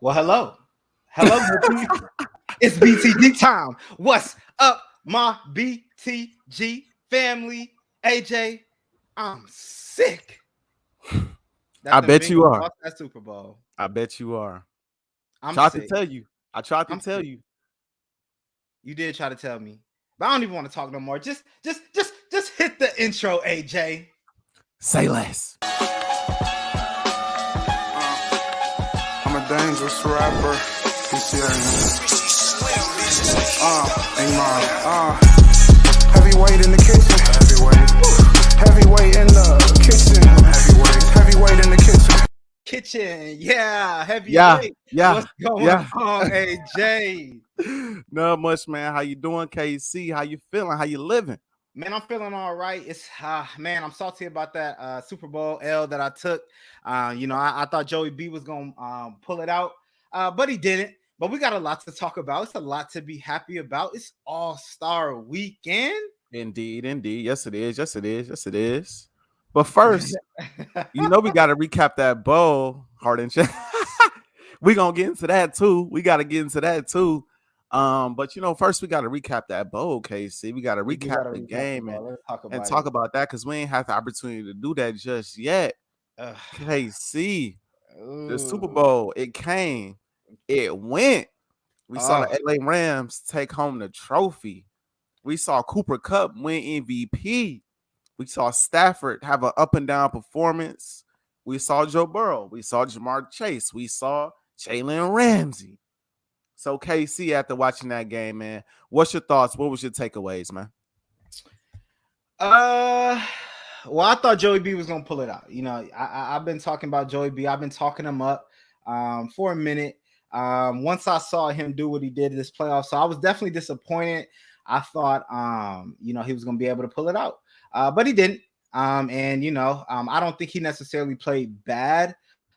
Well, hello. Hello, good people. It's BTG time. What's up, my BTG family? AJ, I'm sick that I the bet you Bengals are. lost that Super Bowl. I bet you are. I'm Tried to sick. tell you. I tried to I'm tell sick. you. You did try to tell me, but I don't even want to talk no more. Just hit the intro, AJ. Say less. I'm a dangerous rapper. Amen. Heavyweight in the kitchen. Heavyweight in the kitchen. Heavyweight in the kitchen. Kitchen, yeah, Yeah, heavyweight. yeah, What's going yeah. on, AJ? Not much, man. How you doing, KC? How you feeling? How you living? Man, I'm feeling all right. It's man, I'm salty about that Super Bowl L that I took. I thought Joey B was gonna pull it out, but he didn't. But we got a lot to talk about. It's a lot to be happy about. It's All-Star Weekend. Indeed, indeed. Yes, it is. Yes, it is. Yes, it is. But first, we got to recap that bowl, Harden. We gonna get into that too. We got to get into that too. But first we got to recap that bowl, KC. We got to We do recap gotta the recap the game ball. Let's talk and about talk it. about that because we ain't had the opportunity to do that just yet. Ugh. KC, the Super Ooh. Bowl, it came, it went. We saw Oh, the LA Rams take home the trophy. We saw Cooper Cup win MVP. We saw Stafford have an up and down performance. We saw Joe Burrow. We saw Jamar Chase. We saw Jalen Ramsey. So KC, after watching that game, man, what's your thoughts? What was your takeaways, man? uh, well, I thought Joey B was gonna pull it out. I've been talking about Joey B. I've been talking him up for a minute. Once I saw him do what he did this playoff, so I was definitely disappointed. I thought, he was gonna be able to pull it out, but he didn't. I don't think he necessarily played bad,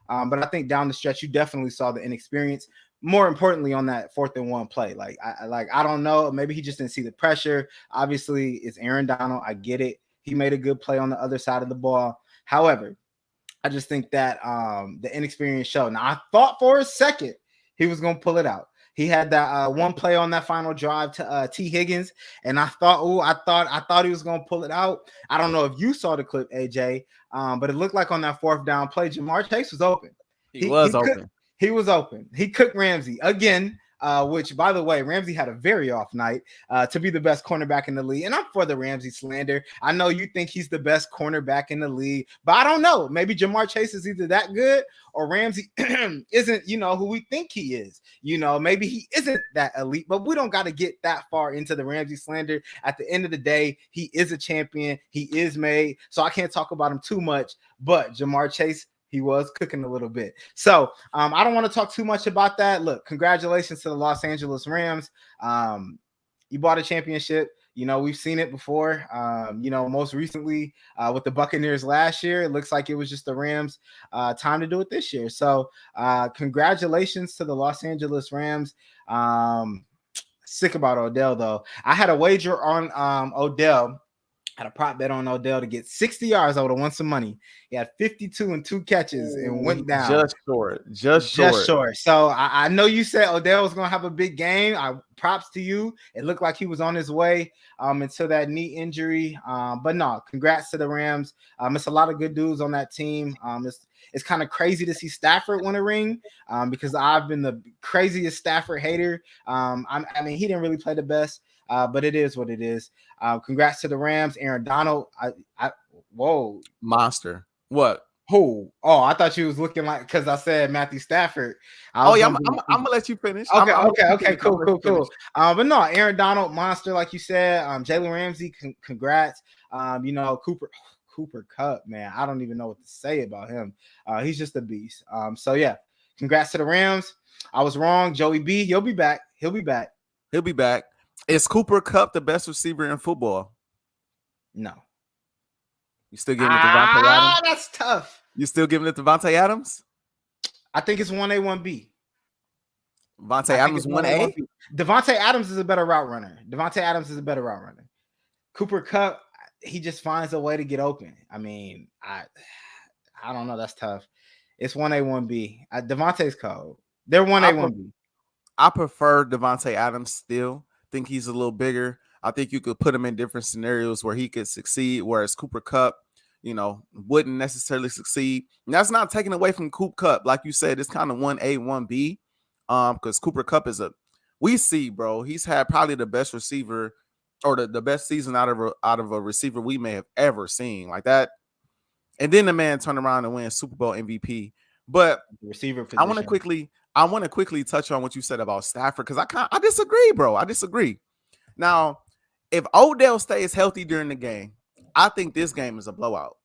but I think down the stretch, you definitely saw the inexperience. More importantly, on that 4th and 1 play, I don't know, maybe he just didn't see the pressure. Obviously, it's Aaron Donald. I get it. He made a good play on the other side of the ball. However, I just think that the inexperience showed. Now, I thought for a second he was going to pull it out. He had that one play on that final drive to T. Higgins, and I thought he was going to pull it out. I don't know if you saw the clip, AJ, but it looked like on that 4th down play, Jamar Chase was open. He He was he could open. he was open. He cooked Ramsey again. Which, by the way, Ramsey had a very off night to be the best cornerback in the league. And I'm for the Ramsey slander. I know you think he's the best cornerback in the league, but I don't know. Maybe Jamar Chase is either that good or Ramsey isn't, who we think he is. Maybe he isn't that elite, but we don't got to get that far into the Ramsey slander. At the end of the day, he is a champion. He is made. So I can't talk about him too much, but Jamar Chase, he was cooking a little bit. So I don't want to talk too much about that. Look, congratulations to the Los Angeles Rams. You bought a championship. We've seen it before. Most recently with the Buccaneers last year, it looks like it was just the Rams' time to do it this year. So congratulations to the Los Angeles Rams. Sick about Odell, though. I had a wager on Odell. Had a prop bet on Odell to get 60 yards. I would have won some money. He had 52 and 2 catches and went down. Just short. Just Just short. short. So I know you said Odell was going to have a big game. Props to you. It looked like he was on his way until that knee injury. But no, congrats to the Rams. It's a lot of good dudes on that team. It's kind of crazy to see Stafford win a ring because I've been the craziest Stafford hater. He didn't really play the best. But it is what it is. Congrats to the Rams. Aaron Donald. Whoa. Monster. What? Who? Oh, I thought you was looking like because I said Matthew Stafford. I Oh was yeah, gonna I'm gonna let you finish. Okay, cool. But no, Aaron Donald, monster, like you said. Jalen Ramsey, congrats. Cooper Cup, man. I don't even know what to say about him. He's just a beast. So yeah, congrats to the Rams. I was wrong. Joey B, he'll be back. He'll be back. He'll be back. Is Cooper Cup the best receiver in football? No. You still giving it to Devontae Adams? That's tough. You still giving it to Devontae Adams? I think it's 1A, 1B. Devontae Adams 1A? Devontae Adams is a better route runner. Cooper Cup, he just finds a way to get open. I don't know. That's tough. It's 1A, 1B. Devontae's cold. They're 1A, 1B. I prefer Devontae Adams still. Think he's a little bigger. I think you could put him in different scenarios where he could succeed, whereas Cooper Kupp, wouldn't necessarily succeed. And that's not taken away from Cooper Kupp. Like you said, it's kind of 1A, 1B. Because Cooper Kupp bro, he's had probably the best receiver or the best season out of a receiver we may have ever seen like that. And then the man turned around and win Super Bowl MVP. But The receiver position. I want to quickly touch on what you said about Stafford because I disagree, bro. I disagree. Now, if Odell stays healthy during the game, I think this game is a blowout.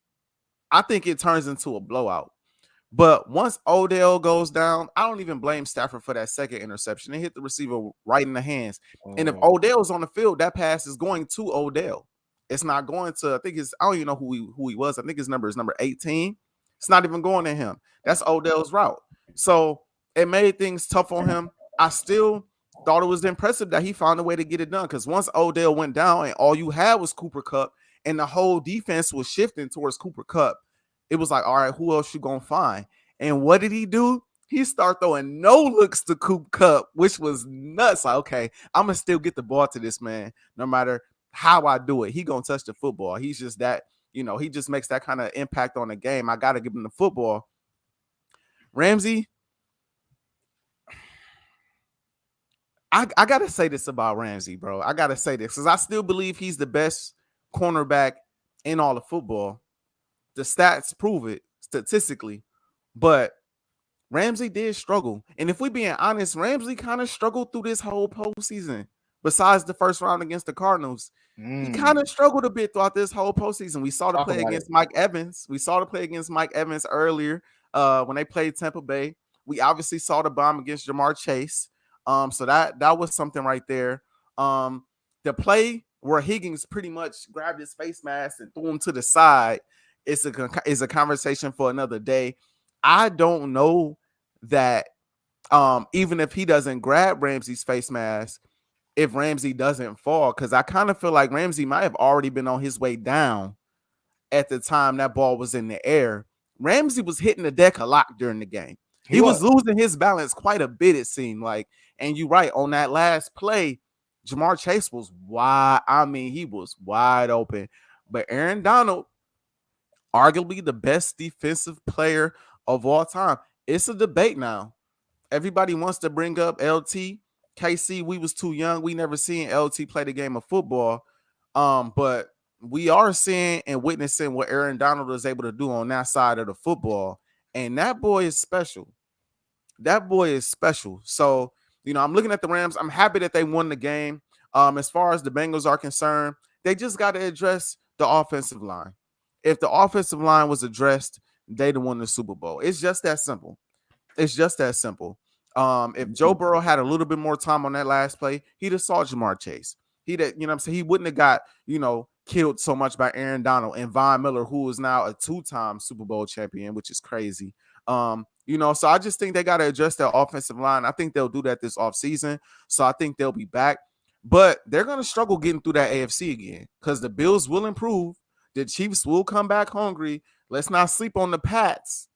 I think it turns into a blowout. But once Odell goes down, I don't even blame Stafford for that second interception. It hit the receiver right in the hands. And if Odell's on the field, that pass is going to Odell. It's not going to, I don't even know who he was. I think his number is number 18. It's not even going to him. That's Odell's route. So it made things tough on him. I still thought it was impressive that he found a way to get it done because once Odell went down and all you had was Cooper Kupp and the whole defense was shifting towards Cooper Kupp, it was like, all right, who else you gonna find? And what did he do? He started throwing no looks to Cooper Kupp, which was nuts. Like, okay, I'm gonna still get the ball to this man, no matter how I do it. He gonna touch the football. He's just that, he just makes that kind of impact on the game. I gotta give him the football. Ramsey, I gotta say this about Ramsey, bro. I gotta say this because I still believe he's the best cornerback in all of football. The stats prove it statistically, but Ramsey did struggle. And if we're being honest, Ramsey kind of struggled through this whole postseason. Besides the first round against the Cardinals, he kind of struggled a bit throughout this whole postseason. We saw the play against Mike Evans. We saw the play against Mike Evans earlier when they played Tampa Bay. We obviously saw the bomb against Jamar Chase. So that was something right there. The play where Higgins pretty much grabbed his face mask and threw him to the side is a conversation for another day. I don't know that even if he doesn't grab Ramsey's face mask, if Ramsey doesn't fall, because I kind of feel like Ramsey might have already been on his way down at the time that ball was in the air. Ramsey was hitting the deck a lot during the game. He was losing his balance quite a bit, it seemed like. And you're right, on that last play, Jamar Chase was wide. I mean, he was wide open. But Aaron Donald, arguably the best defensive player of all time. It's a debate now. Everybody wants to bring up LT. KC, we was too young. We never seen LT play the game of football. But we are seeing and witnessing what Aaron Donald was able to do on that side of the football. And that boy is special. That boy is special. So, I'm looking at the Rams. I'm happy that they won the game. As far as the Bengals are concerned, they just got to address the offensive line. If the offensive line was addressed, they'd have won the Super Bowl. It's just that simple. It's just that simple. If Joe Burrow had a little bit more time on that last play, he'd have saw Jamar Chase. He wouldn't have got, killed so much by Aaron Donald and Von Miller, who is now a 2-time Super Bowl champion, which is crazy. So I just think they got to address their offensive line. I think they'll do that this offseason. So I think they'll be back. But they're going to struggle getting through that AFC again because the Bills will improve. The Chiefs will come back hungry. Let's not sleep on the Pats.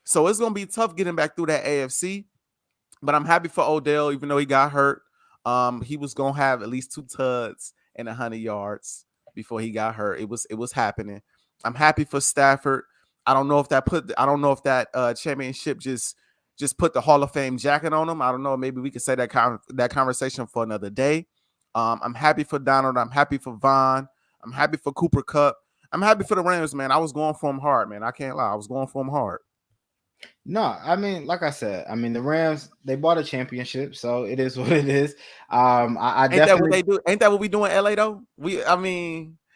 So it's going to be tough getting back through that AFC. But I'm happy for Odell, even though he got hurt. He was going to have at least 2 tuds and 100 yards before he got hurt. It was happening. I'm happy for Stafford. I don't know if that championship just put the Hall of Fame jacket on him. I don't know. Maybe we could say that conversation for another day. I'm happy for Donald. I'm happy for Von. I'm happy for Cooper Kupp. I'm happy for the Rams, man. I was going for them hard, man. I can't lie. I was going for them hard. No, I mean, like I said, the Rams, they bought a championship, so it is what it is. I Ain't that what they do? Ain't that what we do in LA though?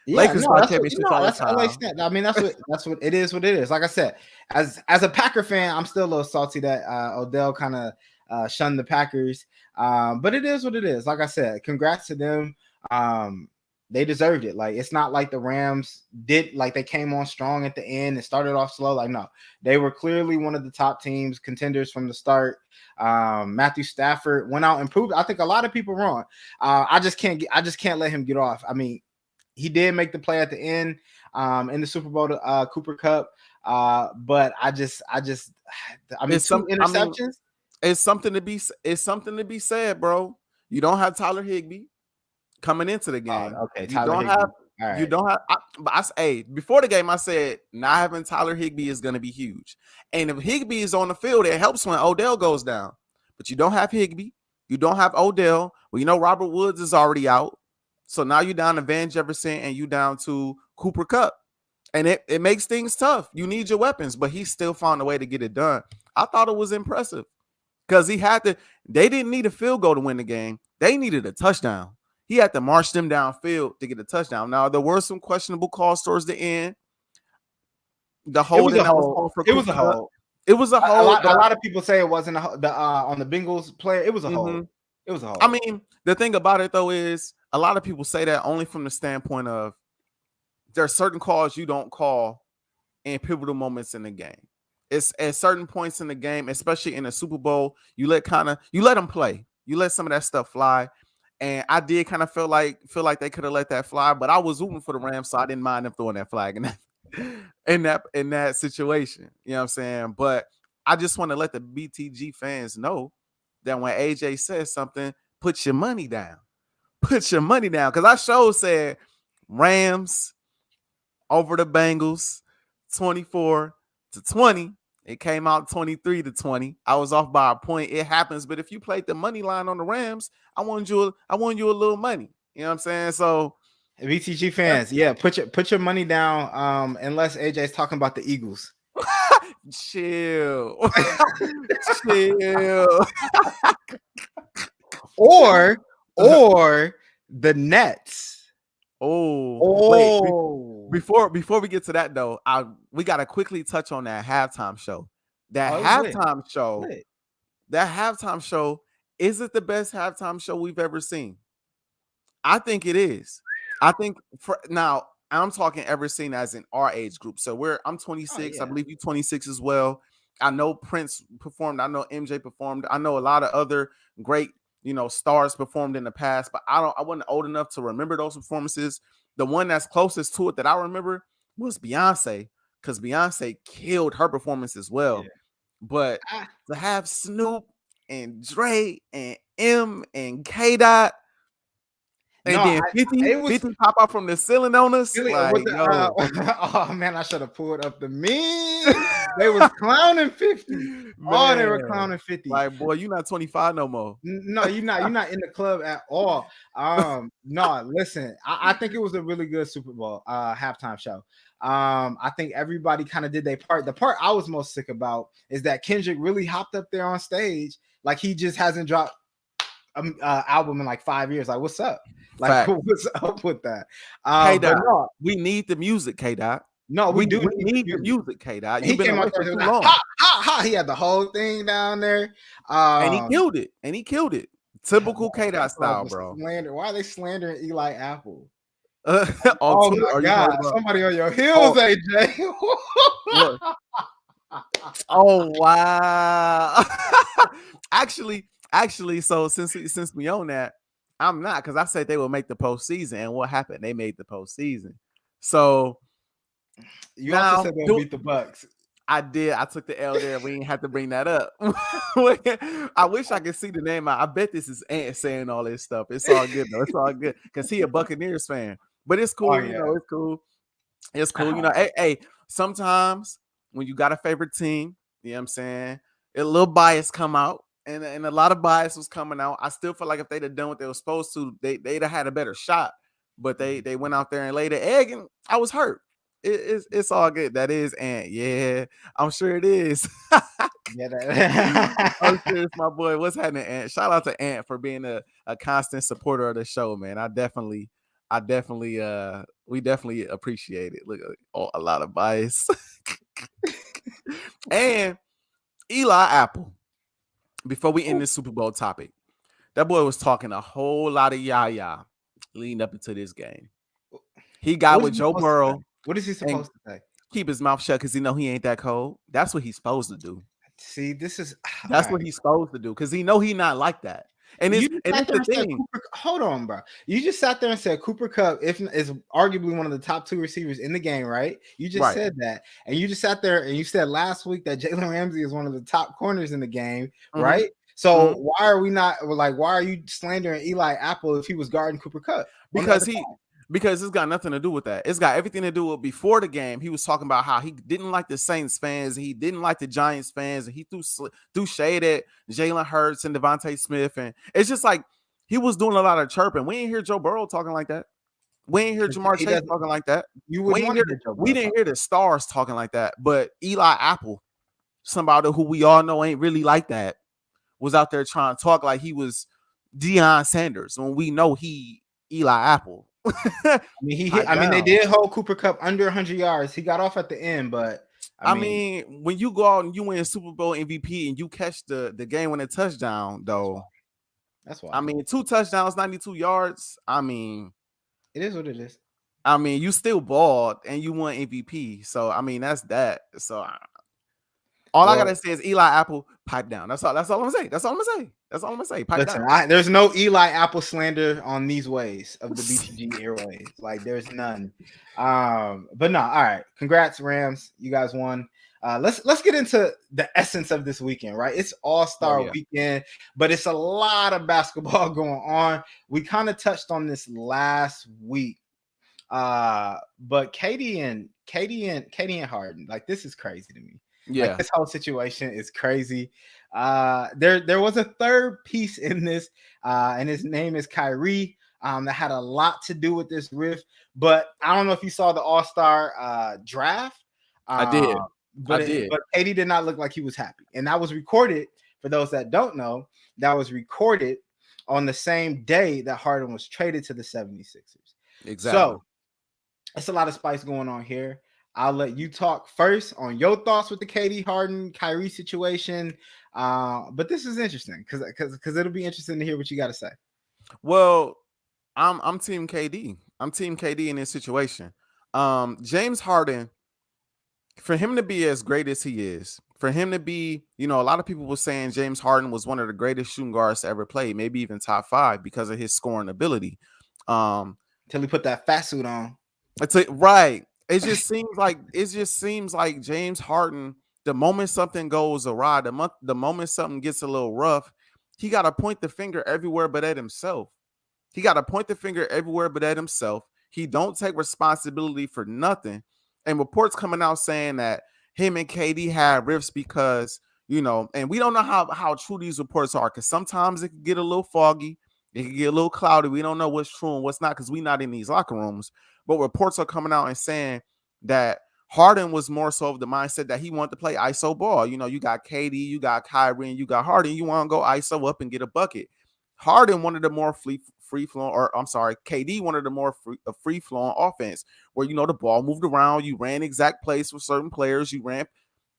Lakers bought championships all the time. That's what it is. What it is. Like I said, as a Packer fan, I'm still a little salty that Odell kind of shunned the Packers. But it is what it is. Like I said, congrats to them. They deserved it. Like, it's not like the Rams they came on strong at the end and started off slow. Like, no, they were clearly one of the top teams, contenders from the start. Matthew Stafford went out and proved. I think a lot of people wrong. I just can't let him get off. He did make the play at the end in the Super Bowl to Cooper Kupp. But two interceptions. It's something to be said, bro. You don't have Tyler Higbee coming into the game. Okay, You Tyler don't Higbee. have. All right. You don't have. Hey, before the game, I said not having Tyler Higbee is going to be huge. And if Higbee is on the field, it helps when Odell goes down. But you don't have Higbee. You don't have Odell. Well, you know Robert Woods is already out. So now you're down to Van Jefferson and you down to Cooper Kupp. And it makes things tough. You need your weapons, but he still found a way to get it done. I thought it was impressive because he had to. They didn't need a field goal to win the game. They needed a touchdown. He had to march them downfield to get a touchdown. Now, there were some questionable calls towards the end. The holding that was called for It was a hold. It was a hold. A lot of people say it wasn't on the Bengals player. It was a hold. It was a hold. I mean, the thing about it, though, is a lot of people say that only from the standpoint of there are certain calls you don't call in pivotal moments in the game. It's at certain points in the game, especially in the Super Bowl, you let them play. You let some of that stuff fly. And I did kind of feel like they could have let that fly, but I was rooting for the Rams, so I didn't mind them throwing that flag in that situation. You know what I'm saying? But I just want to let the BTG fans know that when AJ says something, put your money down. Put your money down. Because I said Rams over the Bengals 24-20. It came out 23-20. I was off by a point. It happens. But if you played the money line on the Rams, I wanted you a little money. You know what I'm saying? So BTG fans, yeah, put your money down. Unless AJ's talking about the Eagles. Chill. Chill. or the Nets. Wait, before we get to that though, we gotta quickly touch on that halftime show. That halftime show, is it the best halftime show we've ever seen? I think it is. I think now I'm talking ever seen as in our age group. So I'm 26. I believe you 26 as well. I know Prince performed. I know MJ performed. I know a lot of other great, stars performed in the past, but I wasn't old enough to remember those performances. The one that's closest to it that I remember was Beyonce, because Beyonce killed her performance as well. Yeah. But to have Snoop and Dre and M and K Dot, and then 50 pop out from the ceiling on us. Oh man, I should have pulled up the meme. They was clowning 50. Man. They were clowning 50. Like, boy, you're not 25 no more. No, you're not. You're not in the club at all. No, listen. I think it was a really good Super Bowl halftime show. I think everybody kind of did their part. The part I was most sick about is that Kendrick really hopped up there on stage like he just hasn't dropped an album in like 5 years. Like, what's up? Like, what's up with that? K-Dot, no, we need the music, K-Dot. No, we do need the music, K-Dot. He came out there too long. Ha. He had the whole thing down there. And he killed it. Typical K-Dot style, bro. Why are they slandering Eli Apple? Oh my God. Somebody on your heels, AJ. Oh, wow. Actually, so since we own that, I'm not, because I said they will make the postseason, and what happened? They made the postseason. So you also said they'll beat the Bucks. I did. I took the L there. We didn't have to bring that up. I wish I could see the name. I bet this is Ant saying all this stuff. It's all good though. It's all good because he a Buccaneers fan. But it's cool. It's cool. It's cool. Hey, sometimes when you got a favorite team, you know what I'm saying, a little bias come out. And a lot of bias was coming out. I still feel like if they'd have done what they were supposed to, they'd have had a better shot. But they went out there and laid an egg, and I was hurt. It's all good. That is Ant. Yeah, I'm sure it is. I'm sure it's my boy. What's happening, Ant? Shout out to Ant for being a constant supporter of the show, man. We definitely appreciate it. Look, a lot of bias. And Eli Apple. Before we end this Super Bowl topic, that boy was talking a whole lot of yah leading up into this game. He got with Joe Burrow. What is he supposed to say? Keep his mouth shut because he ain't that cold. That's what he's supposed to do. See, that's what he's supposed to do because he know he not like that. And You just sat it's there the and said thing. Cooper. Hold on, bro. You just sat there and said Cooper Kupp is arguably one of the top 2 receivers in the game, right? You just Right. said that, and you just sat there and you said last week that Jalen Ramsey is one of the top corners in the game, Mhm. right? So Mhm. why are we not like? Why are you slandering Eli Apple if he was guarding Cooper Kupp on the other side? Because it's got nothing to do with that. It's got everything to do with before the game. He was talking about how he didn't like the Saints fans, he didn't like the Giants fans, and he threw shade at Jalen Hurts and Devontae Smith, and it's just like he was doing a lot of chirping. We ain't hear Joe Burrow talking like that. We ain't hear Jamar He Chase doesn't. talking like that. You wouldn't want to hear Joe We Burrow didn't talk. hear the stars talking like that. But Eli Apple, somebody who we all know ain't really like that, was out there trying to talk like he was Deion Sanders when we know he Eli Apple. I mean, he hit. Pipe I mean, they down. did hold Cooper Kupp under 100 yards. He got off at the end, but I mean, when you go out and you win Super Bowl MVP and you catch the game winning touchdown, though. that's why. I mean, 2 touchdowns, 92 yards. I mean, It is what it is. you still balled and you won MVP. So I mean, that's that. So all I gotta say is Eli Apple, pipe down. That's all I'm gonna say. That's all I'm gonna say. Pipe Listen, down. there's no Eli Apple slander on these ways of the BTG airways. Like there's none. But no, all right. Congrats, Rams. You guys won. Let's get into the essence of this weekend, right? It's All-Star weekend, but it's a lot of basketball going on. We kind of touched on this last week. But Katie and Harden, like this is crazy to me. Yeah, like, this whole situation is crazy. There was a third piece in this, and his name is Kyrie. That had a lot to do with this rift. But I don't know if you saw the All-Star draft. I did. But Katie did not look like he was happy, and that was recorded. For those that don't know, that was recorded on the same day that Harden was traded to the 76ers. Exactly. So it's a lot of spice going on here. I'll let you talk first on your thoughts with the KD Harden Kyrie situation. But this is interesting because it'll be interesting to hear what you got to say. Well, I'm team KD. I'm team KD in this situation. James Harden, for him to be as great as he is, for him to be, a lot of people were saying James Harden was one of the greatest shooting guards to ever play, maybe even top 5 because of his scoring ability. Until he put that fat suit on. Right. It just seems like James Harden, the moment something goes awry, the moment something gets a little rough, he got to point the finger everywhere but at himself. He don't take responsibility for nothing. And reports coming out saying that him and KD had rifts because, and we don't know how true these reports are, because sometimes it can get a little foggy. It can get a little cloudy. We don't know what's true and what's not because we're not in these locker rooms. But reports are coming out and saying that Harden was more so of the mindset that he wanted to play ISO ball. You got KD, you got Kyrie, and you got Harden. You want to go ISO up and get a bucket. Harden wanted a more free-flowing, or I'm sorry, KD wanted a more free-flowing offense where, the ball moved around. You ran exact plays for certain players.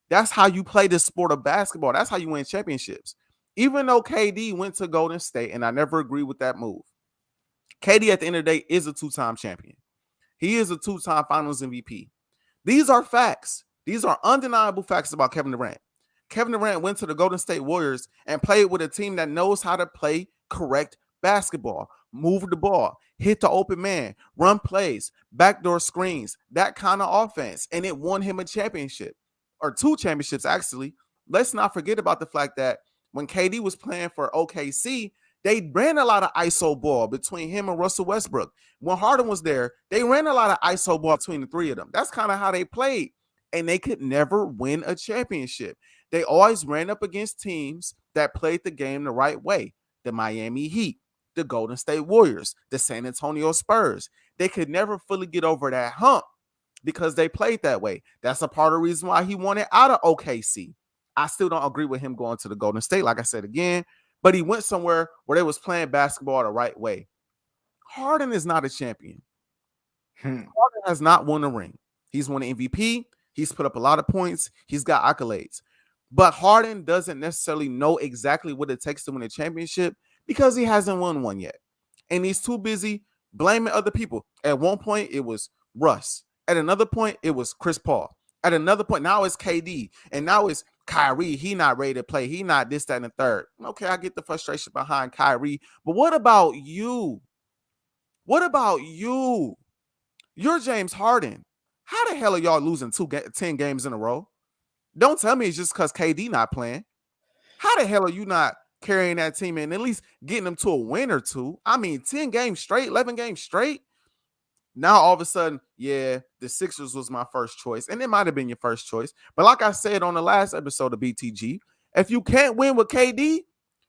That's how you play the sport of basketball. That's how you win championships. Even though KD went to Golden State, and I never agree with that move, KD at the end of the day is a 2-time champion. He is a 2-time Finals MVP. These are facts. These are undeniable facts about Kevin Durant. Kevin Durant went to the Golden State Warriors and played with a team that knows how to play correct basketball, move the ball, hit the open man, run plays, backdoor screens, that kind of offense. And it won him a championship, or 2 championships, actually. Let's not forget about the fact that when KD was playing for OKC, they ran a lot of ISO ball between him and Russell Westbrook. When Harden was there, they ran a lot of ISO ball between the 3 of them. That's kind of how they played. And they could never win a championship. They always ran up against teams that played the game the right way. The Miami Heat, the Golden State Warriors, the San Antonio Spurs. They could never fully get over that hump because they played that way. That's a part of the reason why he wanted out of OKC. I still don't agree with him going to the Golden State, like I said again, but he went somewhere where they was playing basketball the right way. Harden is not a champion. Harden has not won a ring. He's won an MVP. He's put up a lot of points. He's got accolades. But Harden doesn't necessarily know exactly what it takes to win a championship because he hasn't won one yet. And he's too busy blaming other people. At one point, it was Russ. At another point, it was Chris Paul. At another point, now it's KD. And now it's Kyrie, he not ready to play. He not this, that, and the third. Okay, I get the frustration behind Kyrie. But what about you? What about you? You're James Harden. How the hell are y'all losing 10 games in a row? Don't tell me it's just because KD not playing. How the hell are you not carrying that team and at least getting them to a win or two? I mean, 10 games straight, 11 games straight. Now, all of a sudden, yeah, the Sixers was my first choice. And it might have been your first choice. But like I said on the last episode of BTG, if you can't win with KD,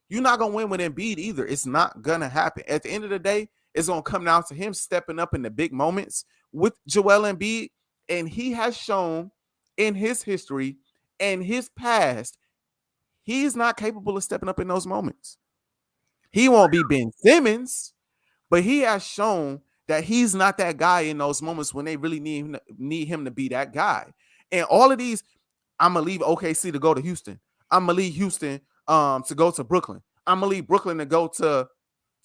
you're not going to win with Embiid either. It's not going to happen. At the end of the day, it's going to come down to him stepping up in the big moments with Joel Embiid. And he has shown in his history and his past, he's not capable of stepping up in those moments. He won't be Ben Simmons, but he has shown that he's not that guy in those moments when they really need him to be that guy. And all of these, I'm going to leave OKC to go to Houston. I'm going to leave Houston to go to Brooklyn. I'm going to leave Brooklyn to go to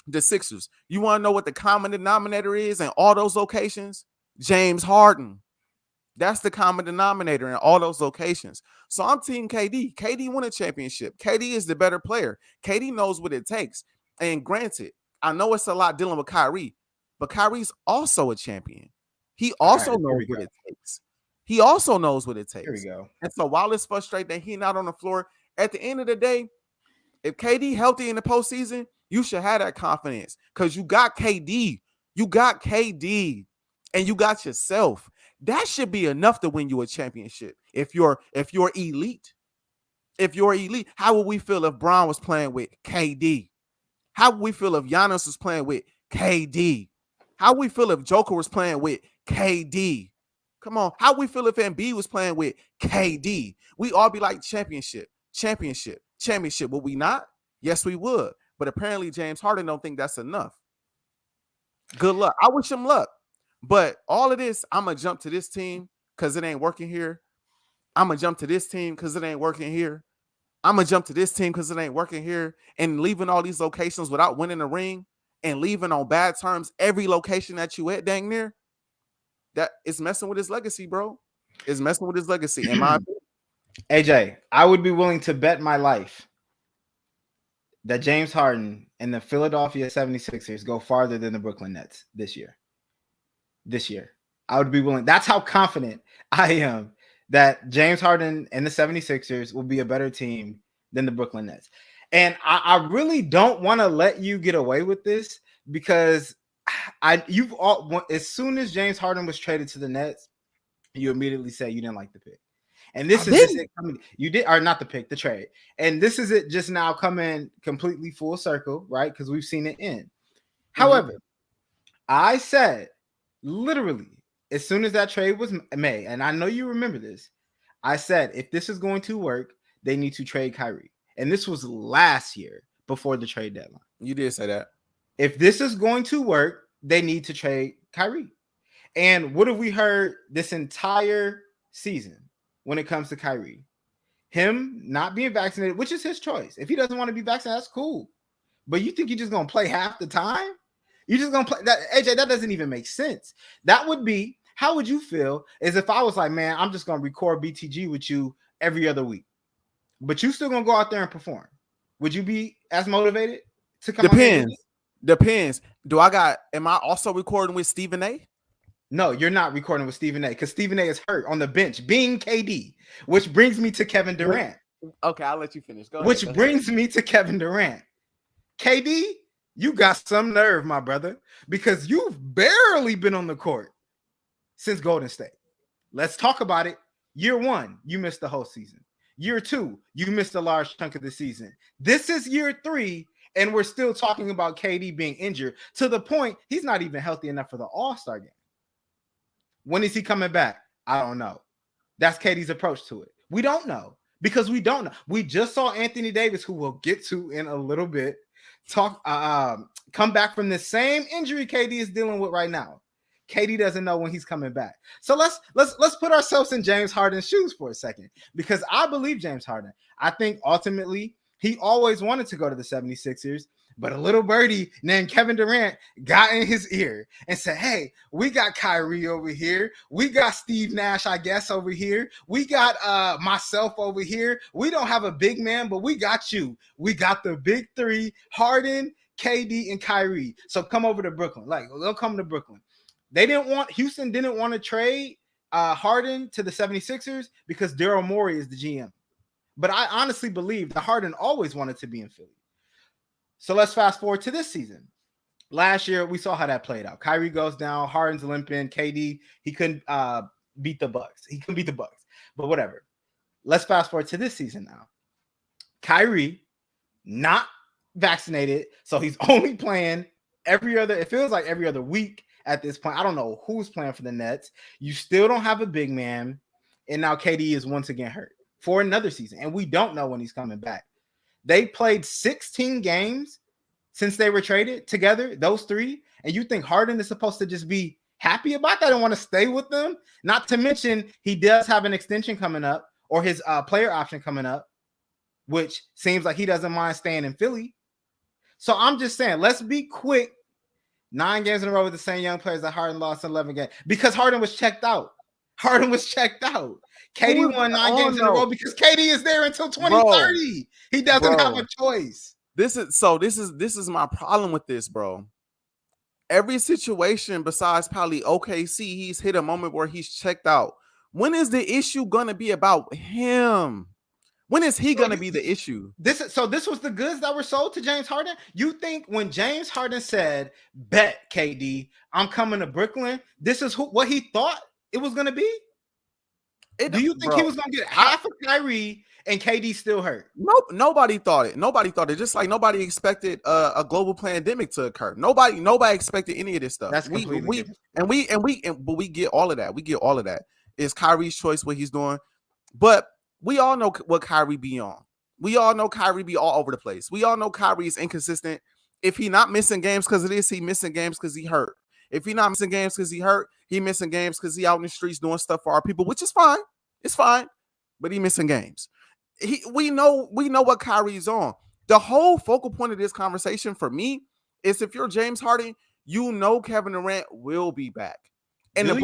the Sixers. You want to know what the common denominator is in all those locations? James Harden. That's the common denominator in all those locations. So I'm team KD. KD won a championship. KD is the better player. KD knows what it takes. And granted, I know it's a lot dealing with Kyrie, but Kyrie's also a champion. He also knows what it takes. He also knows what it takes. Here we go. And so while it's frustrating that he's not on the floor, at the end of the day, if KD healthy in the postseason, you should have that confidence because you got KD. You got KD and you got yourself. That should be enough to win you a championship. If you're elite, how would we feel if Bron was playing with KD? How would we feel if Giannis was playing with KD? How would we feel if Joker was playing with KD? Come on. How would we feel if Embiid was playing with KD? We all be like championship. Would we not? Yes, we would. But apparently James Harden don't think that's enough. Good luck. I wish him luck. But all of this, I'm going to jump to this team because it ain't working here. I'm going to jump to this team because it ain't working here. I'm going to jump to this team because it ain't working here. And leaving all these locations without winning a ring and leaving on bad terms every location that you at dang near, that is messing with his legacy, bro. It's messing with his legacy. In my opinion. AJ, I would be willing to bet my life that James Harden and the Philadelphia 76ers go farther than the Brooklyn Nets this year. I would be willing. That's how confident I am that James Harden and the 76ers will be a better team than the Brooklyn Nets. And I really don't want to let you get away with this because as soon as James Harden was traded to the Nets, you immediately say you didn't like the pick. And this is just it coming. You did, or not the pick, the trade. And this is it just now coming completely full circle, right? Because we've seen it end. However, I said literally as soon as that trade was made, and I know you remember this, I said if this is going to work, they need to trade Kyrie. And this was last year before the trade deadline. You did say that. If this is going to work, they need to trade Kyrie. And what have we heard this entire season when it comes to Kyrie? Him not being vaccinated, which is his choice. If he doesn't want to be vaccinated, that's cool. But you think you're just going to play half the time? You're just going to play that? AJ, that doesn't even make sense. That would be, how would you feel as if I was like, man, I'm just going to record BTG with you every other week, but you still going to go out there and perform? Would you be as motivated to come? Depends. Am I also recording with Stephen A? No, you're not recording with Stephen A because Stephen A is hurt on the bench being KD, which brings me to Kevin Durant. Okay, I'll let you finish. Go ahead. Brings me to Kevin Durant. KD, you got some nerve, my brother, because you've barely been on the court since Golden State. Let's talk about it. Year one, you missed the whole season. Year two, you missed a large chunk of the season. This is year three, and we're still talking about KD being injured to the point he's not even healthy enough for the All-Star game. When is he coming back? I don't know. That's KD's approach to it. We don't know because we don't know. We just saw Anthony Davis, who we'll get to in a little bit, come back from the same injury KD is dealing with right now. KD doesn't know when he's coming back. So let's put ourselves in James Harden's shoes for a second, because I believe James Harden. I think ultimately he always wanted to go to the 76ers, But a little birdie named Kevin Durant got in his ear and said, hey, we got Kyrie over here. We got Steve Nash, I guess, over here. We got myself over here. We don't have a big man, but we got you. We got the big three, Harden, KD, and Kyrie. So come over to Brooklyn. Like, they'll come to Brooklyn. Houston didn't want to trade Harden to the 76ers because Daryl Morey is the GM. But I honestly believe that Harden always wanted to be in Philly. So let's fast forward to this season. Last year, we saw how that played out. Kyrie goes down, Harden's limping, KD, he couldn't beat the Bucks. He couldn't beat the Bucks, but whatever. Let's fast forward to this season now. Kyrie, not vaccinated, so he's only playing it feels like every other week at this point. I don't know who's playing for the Nets. You still don't have a big man, and now KD is once again hurt for another season, and we don't know when he's coming back. They played 16 games since they were traded together, those three. And you think Harden is supposed to just be happy about that and want to stay with them? Not to mention, he does have an extension coming up, or his player option coming up, which seems like he doesn't mind staying in Philly. So I'm just saying, let's be quick. 9 games in a row with the same young players that Harden lost in 11 games because Harden was checked out. KD won 9 games in a row because KD is there until 2030. He doesn't have a choice. This is my problem with this, bro. Every situation besides probably OKC, he's hit a moment where he's checked out. When is the issue gonna be about him? When is he gonna be the issue? This was the goods that were sold to James Harden. You think when James Harden said, "Bet KD, I'm coming to Brooklyn," this is what he thought it was gonna be? Do you think he was gonna get half of Kyrie and KD still hurt? Nope, nobody thought it. Just like nobody expected a global pandemic to occur. Nobody expected any of this stuff. That's completely but we get all of that. It's Kyrie's choice what he's doing, but we all know what Kyrie be on. We all know Kyrie be all over the place. We all know Kyrie is inconsistent. If he not missing games because of this, he missing games because he hurt. If he not missing games because he hurt, he missing games because he out in the streets doing stuff for our people, which is fine. It's fine, but he missing games. We know what Kyrie's on. The whole focal point of this conversation for me is if you're James Harden, you know Kevin Durant will be back. And the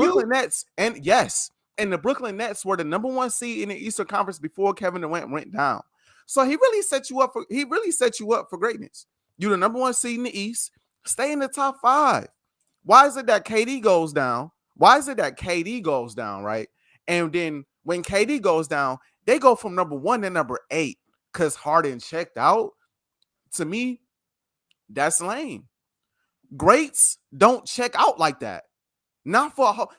Brooklyn Nets were the number 1 seed in the Eastern Conference before Kevin Durant went down. So he really set you up for greatness. You're the number 1 seed in the East. Stay in the top 5. Why is it that KD goes down? Right? And then when KD goes down, they go from number 1 to number 8 because Harden checked out. To me, that's lame. Greats don't check out like that. Not for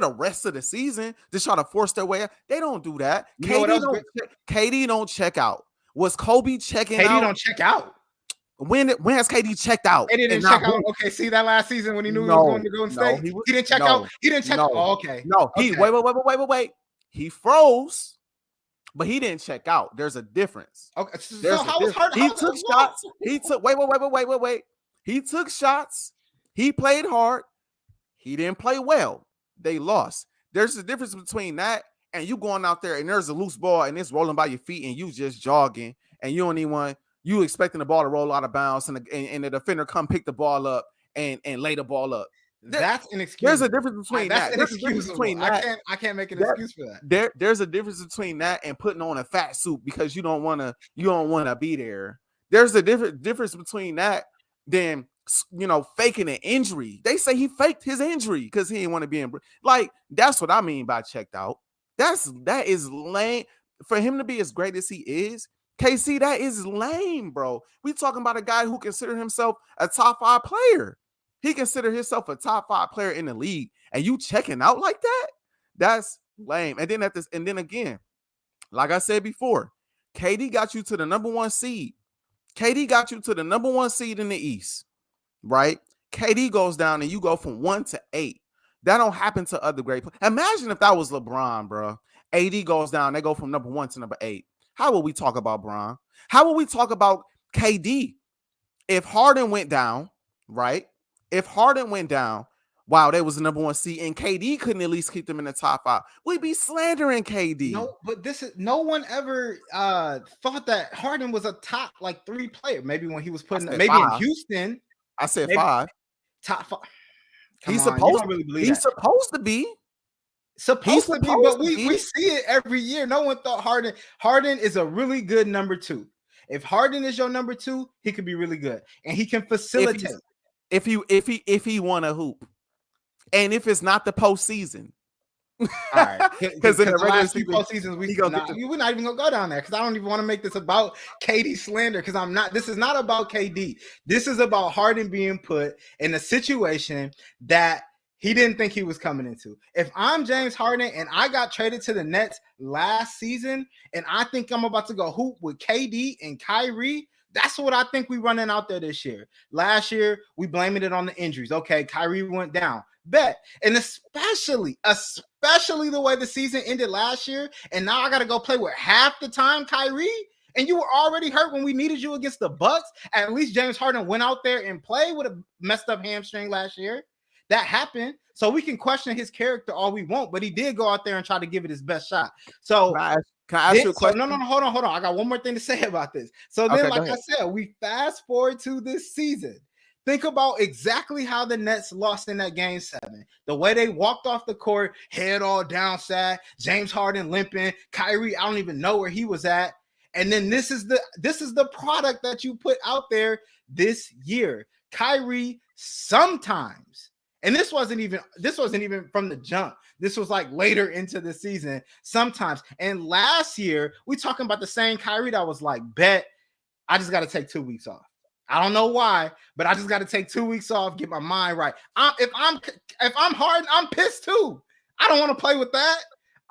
the rest of the season to try to force their way out. They don't do that. KD don't check out. Was Kobe checking out? KD don't check out. When has KD checked out? He didn't check out. Okay, see that last season when he knew he was going to Golden State? He didn't check out. He didn't check out. Oh, okay. No, wait. He froze, but he didn't check out. There's a difference. Okay. So how was Harden? He took shots. Wait. He took shots. He played hard. He didn't play well. They lost. There's a difference between that and you going out there and there's a loose ball and it's rolling by your feet and you just jogging and you don't even want you expecting the ball to roll out of bounds and the defender come pick the ball up and lay the ball up. That's an excuse. There's a difference between that. I can't make an excuse for that. There's a difference between that and putting on a fat suit because you don't want to be there. There's a difference between that than faking an injury. They say he faked his injury because he didn't want to be in. Like, that's what I mean by checked out. That is lame. For him to be as great as he is, KC, that is lame, bro. We talking about a guy who considered himself a top 5 player. He considered himself a top 5 player in the league, and you checking out like that? That's lame. And then again, like I said before, KD got you to the number 1 seed. KD got you to the number 1 seed in the East, right? KD goes down and you go from 1 to 8. That don't happen to other great players. Imagine if that was LeBron, bro. AD goes down, they go from number 1 to number 8. How will we talk about Bron? How will we talk about KD? If Harden went down, right? If Harden went down, Wow, they was the number 1 seed, and KD couldn't at least keep them in the top 5. We'd be slandering KD. No, but no one ever thought that Harden was a top like 3 player. Maybe when he was putting maybe 5. in Houston. I said 5. Top 5. He's supposed to be. Supposed to be, but we see it every year. No one thought Harden is a really good number 2. If Harden is your number 2, he could be really good, and he can facilitate. If he won a hoop, and if it's not the postseason. All right, because in the last few postseasons, we're not even gonna go down there because I don't even want to make this about KD slander because I'm not. This is not about KD. This is about Harden being put in a situation that he didn't think he was coming into. If I'm James Harden and I got traded to the Nets last season and I think I'm about to go hoop with KD and Kyrie, that's what I think we running out there this year. Last year, we blaming it on the injuries. Okay, Kyrie went down. Bet. And especially the way the season ended last year, and now I got to go play with half the time Kyrie, and you were already hurt when we needed you against the Bucks. At least James Harden went out there and played with a messed up hamstring last year. That happened. So we can question his character all we want, but he did go out there and try to give it his best shot. So can I ask you a question? No, hold on. I got one more thing to say about this. So then, like I said, we fast forward to this season. Think about exactly how the Nets lost in that game 7. The way they walked off the court, head all down sad, James Harden limping, Kyrie, I don't even know where he was at. And then this is the product that you put out there this year. Kyrie sometimes, and this wasn't even from the jump. This was like later into the season sometimes. And last year, we talking about the same Kyrie that was like, bet, I just got to take 2 weeks off. I don't know why, but I just got to take 2 weeks off, get my mind right. If I'm Harden, I'm pissed too. I don't want to play with that.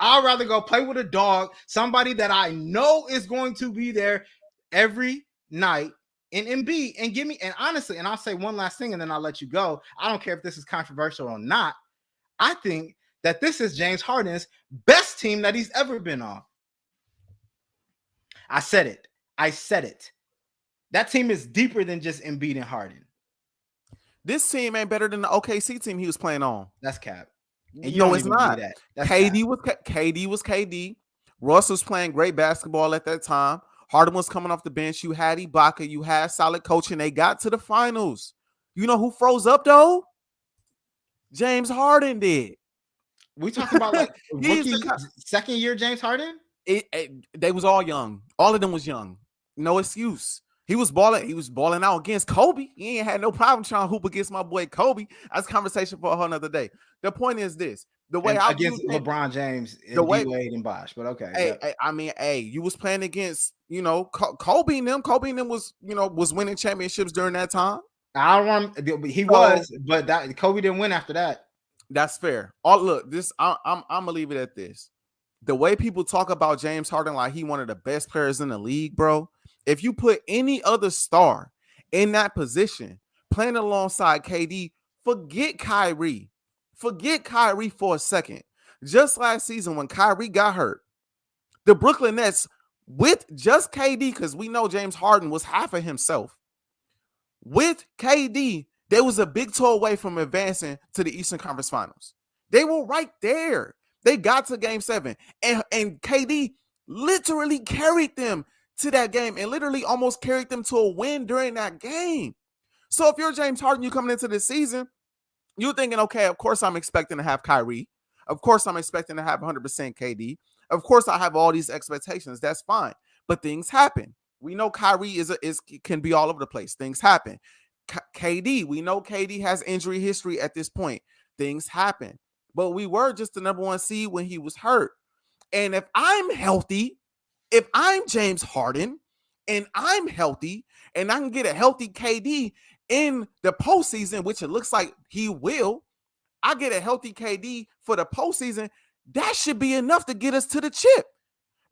I'd rather go play with a dog, somebody that I know is going to be there every night and Embiid and give me. And honestly, and I'll say one last thing and then I'll let you go. I don't care if this is controversial or not. I think that this is James Harden's best team that he's ever been on. I said it. That team is deeper than just Embiid and Harden. This team ain't better than the OKC team he was playing on. That's cap. And no, it's not. KD was KD. Russ was playing great basketball at that time. Harden was coming off the bench. You had Ibaka. You had solid coaching. They got to the finals. You know who froze up though? James Harden did. We talking about like rookie second year James Harden? They was all young. All of them was young. No excuse. He was balling out against Kobe. He ain't had no problem trying to hoop against my boy Kobe. That's a conversation for a whole nother day. The point is this: the way I against LeBron James, and D-Wade and Bosh, but okay. You was playing against, Kobe and them. Kobe and them was winning championships during that time. I don't want. He but that Kobe didn't win after that. That's fair. I'm gonna leave it at this. The way people talk about James Harden like he one of the best players in the league, bro. If you put any other star in that position playing alongside KD, forget Kyrie. Forget Kyrie for a second. Just last season when Kyrie got hurt, the Brooklyn Nets with just KD, because we know James Harden was half of himself. With KD, they was a big toe away from advancing to the Eastern Conference Finals. They were right there. They got to Game 7, and KD literally carried them to that game and literally almost carried them to a win during that game. So if you're James Harden, you coming into this season, you're thinking, okay, of course I'm expecting to have Kyrie. Of course I'm expecting to have 100% KD. Of course I have all these expectations. That's fine. But things happen. We know Kyrie can be all over the place. Things happen. KD, we know KD has injury history at this point. Things happen. But we were just the number 1 seed when he was hurt. And if I'm healthy, if I'm James Harden and I'm healthy and I can get a healthy KD in the postseason, which it looks like he will, I get a healthy KD for the postseason, that should be enough to get us to the chip.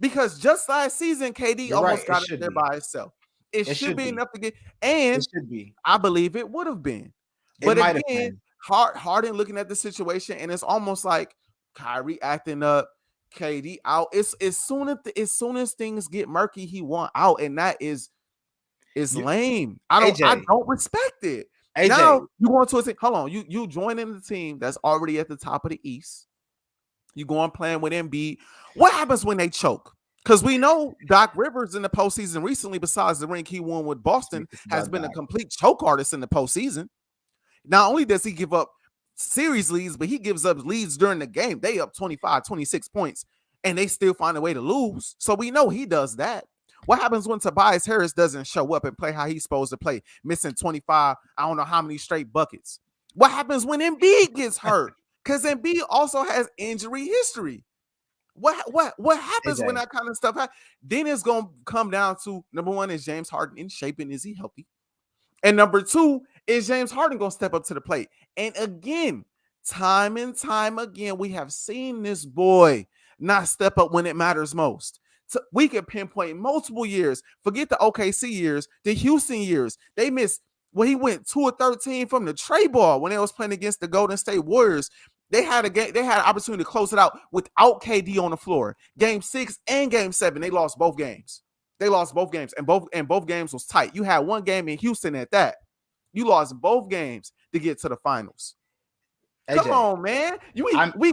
Because just last season, KD almost got it there by itself. It should be enough to get, and it should be. I believe it would have been. But again, Harden looking at the situation, and it's almost like Kyrie acting up, KD out. It's as soon as things get murky, he want out, and that is lame. I don't respect it. AJ, Now you going to a team. Hold on, you joining the team that's already at the top of the East. You going playing with Embiid. What happens when they choke? Because we know Doc Rivers in the postseason recently, besides the ring he won with Boston, has been a complete choke artist in the postseason. Not only does he give up series leads, but he gives up leads during the game. They up 25, 26 points, and they still find a way to lose. So we know he does that. What happens when Tobias Harris doesn't show up and play how he's supposed to play, missing 25, I don't know how many straight buckets? What happens when Embiid gets hurt? Because Embiid also has injury history. What happens when that kind of stuff happens? Then it's going to come down to, number one, is James Harden in shape and is he healthy? And number two, is James Harden going to step up to the plate? And again, time and time again, we have seen this boy not step up when it matters most. So we can pinpoint multiple years. Forget the OKC years, the Houston years. They missed when he went 2-13 from the tray ball when they was playing against the Golden State Warriors. They had a game. They had an opportunity to close it out without KD on the floor. Game 6 and Game 7, they lost both games. They lost both games, and both games was tight. You had one game in Houston at that. You lost both games to get to the finals. AJ, come on, man. We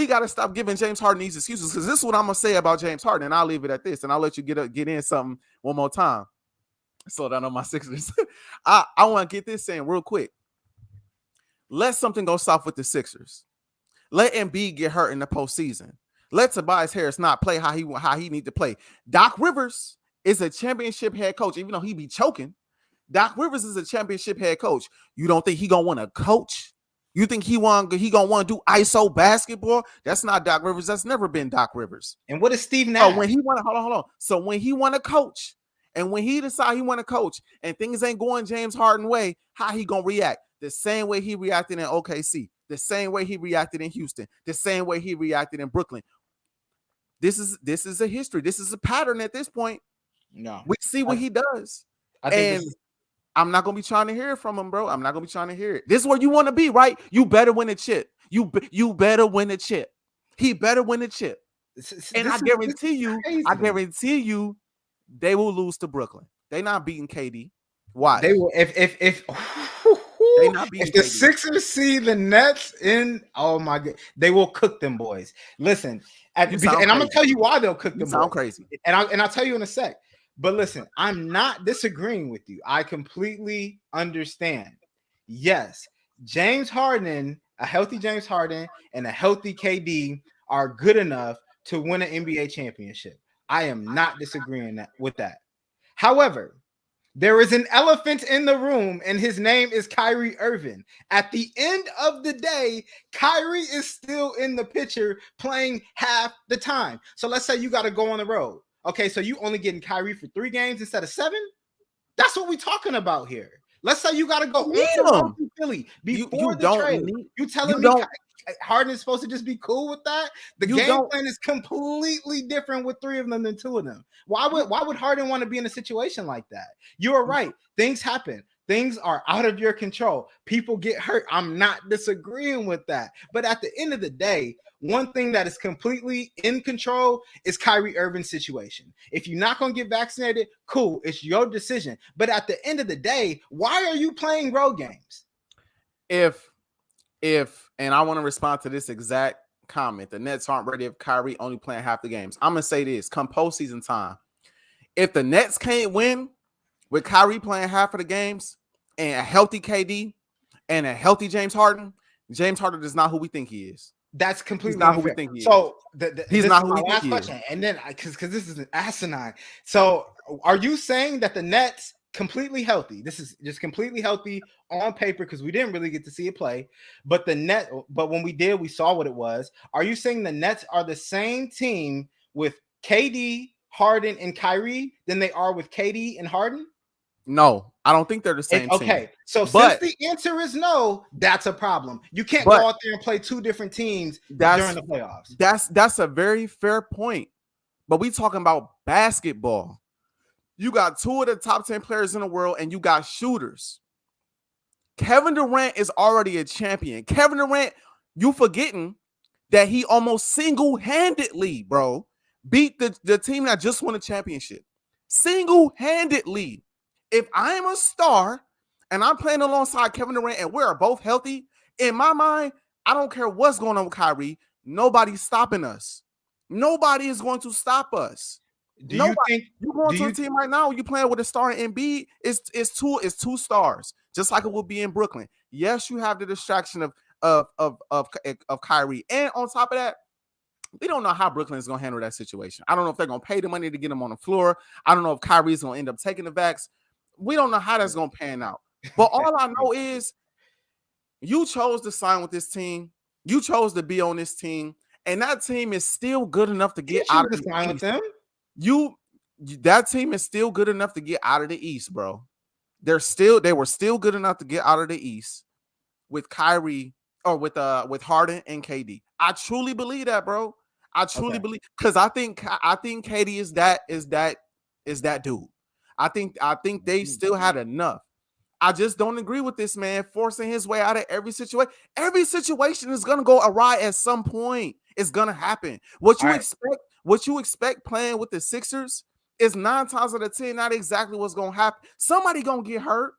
gotta stop giving James Harden these excuses, because this is what I'm gonna say about James Harden, and I'll leave it at this, and I'll let you get in something one more time. Slow down on my Sixers. I want to get this in real quick. Let something go south with the Sixers. Let Embiid get hurt in the postseason. Let Tobias Harris not play how he need to play. Doc Rivers is a championship head coach, even though he be choking. Doc Rivers is a championship head coach. You don't think he gonna want to coach? You think he gonna want to do ISO basketball? That's not Doc Rivers. That's never been Doc Rivers. And what is Steve Nash? So when he want to hold on. So when he want to coach, and when he decide he want to coach, and things ain't going James Harden way, how he gonna react? The same way he reacted in OKC, the same way he reacted in Houston, the same way he reacted in Brooklyn. This is a history. This is a pattern at this point. No, we see what he does. I'm not gonna be trying to hear it from him, bro. I'm not gonna be trying to hear it. This is where you want to be, right? You better win a chip. You better win a chip. He better win a chip. And I guarantee you, they will lose to Brooklyn. They not beating KD. Why? They will if they not beating if the KD. Sixers see the Nets in, oh my god, they will cook them boys. Listen, and I'm gonna tell you why they'll cook them. Sound crazy. And I'll tell you in a sec. But listen, I'm not disagreeing with you. I completely understand. Yes, James Harden, a healthy James Harden and a healthy KD are good enough to win an NBA championship. I am not disagreeing with that. However, there is an elephant in the room, and his name is Kyrie Irving. At the end of the day, Kyrie is still in the picture playing half the time. So let's say you got to go on the road. Okay, so you only getting Kyrie for 3 games instead of 7? That's what we're talking about here. Let's say you got to go on to Philly before the trade. You telling me Harden is supposed to just be cool with that? The game plan is completely different with 3 of them than 2 of them. Why would Harden want to be in a situation like that? You're right. Things happen. Things are out of your control. People get hurt. I'm not disagreeing with that. But at the end of the day, one thing that is completely in control is Kyrie Irving's situation. If you're not going to get vaccinated, cool. It's your decision. But at the end of the day, why are you playing road games? And I want to respond to this exact comment. The Nets aren't ready if Kyrie only playing half the games. I'm going to say this. Come postseason time, if the Nets can't win with Kyrie playing half of the games and a healthy KD and a healthy James Harden is not who we think he is. That's completely not who we think he is. So he's not who we think he is. And then because this is an asinine. So are you saying that the Nets completely healthy? This is just completely healthy on paper because we didn't really get to see it play. But when we did, we saw what it was. Are you saying the Nets are the same team with KD, Harden, and Kyrie than they are with KD and Harden? No, I don't think they're the same team. Okay, so since the answer is no, that's a problem. You can't go out there and play 2 different teams during the playoffs. That's a very fair point. But we talking about basketball. You got 2 of the top 10 players in the world, and you got shooters. Kevin Durant is already a champion. Kevin Durant, you forgetting that he almost single-handedly, bro, beat the team that just won a championship. Single-handedly. If I'm a star and I'm playing alongside Kevin Durant, and we're both healthy, in my mind, I don't care what's going on with Kyrie. Nobody's stopping us. Nobody is going to stop us. Do you think you going to a team right now? You playing with a star in Embiid? It's two stars, just like it would be in Brooklyn. Yes, you have the distraction of Kyrie, and on top of that, we don't know how Brooklyn is going to handle that situation. I don't know if they're going to pay the money to get him on the floor. I don't know if Kyrie is going to end up taking the vax. We don't know how that's going to pan out. But all I know is you chose to sign with this team. You chose to be on this team, and that team is still good enough to get out of the sign with them. That team is still good enough to get out of the East, bro. They were still good enough to get out of the East with Kyrie or with Harden and KD. I truly believe that, bro. I truly believe, because I think KD is that dude. I think they still had enough. I just don't agree with this man forcing his way out of every situation. Every situation is gonna go awry at some point. It's gonna happen. What you expect playing with the Sixers is 9 times out of 10 not exactly what's gonna happen. Somebody gonna get hurt.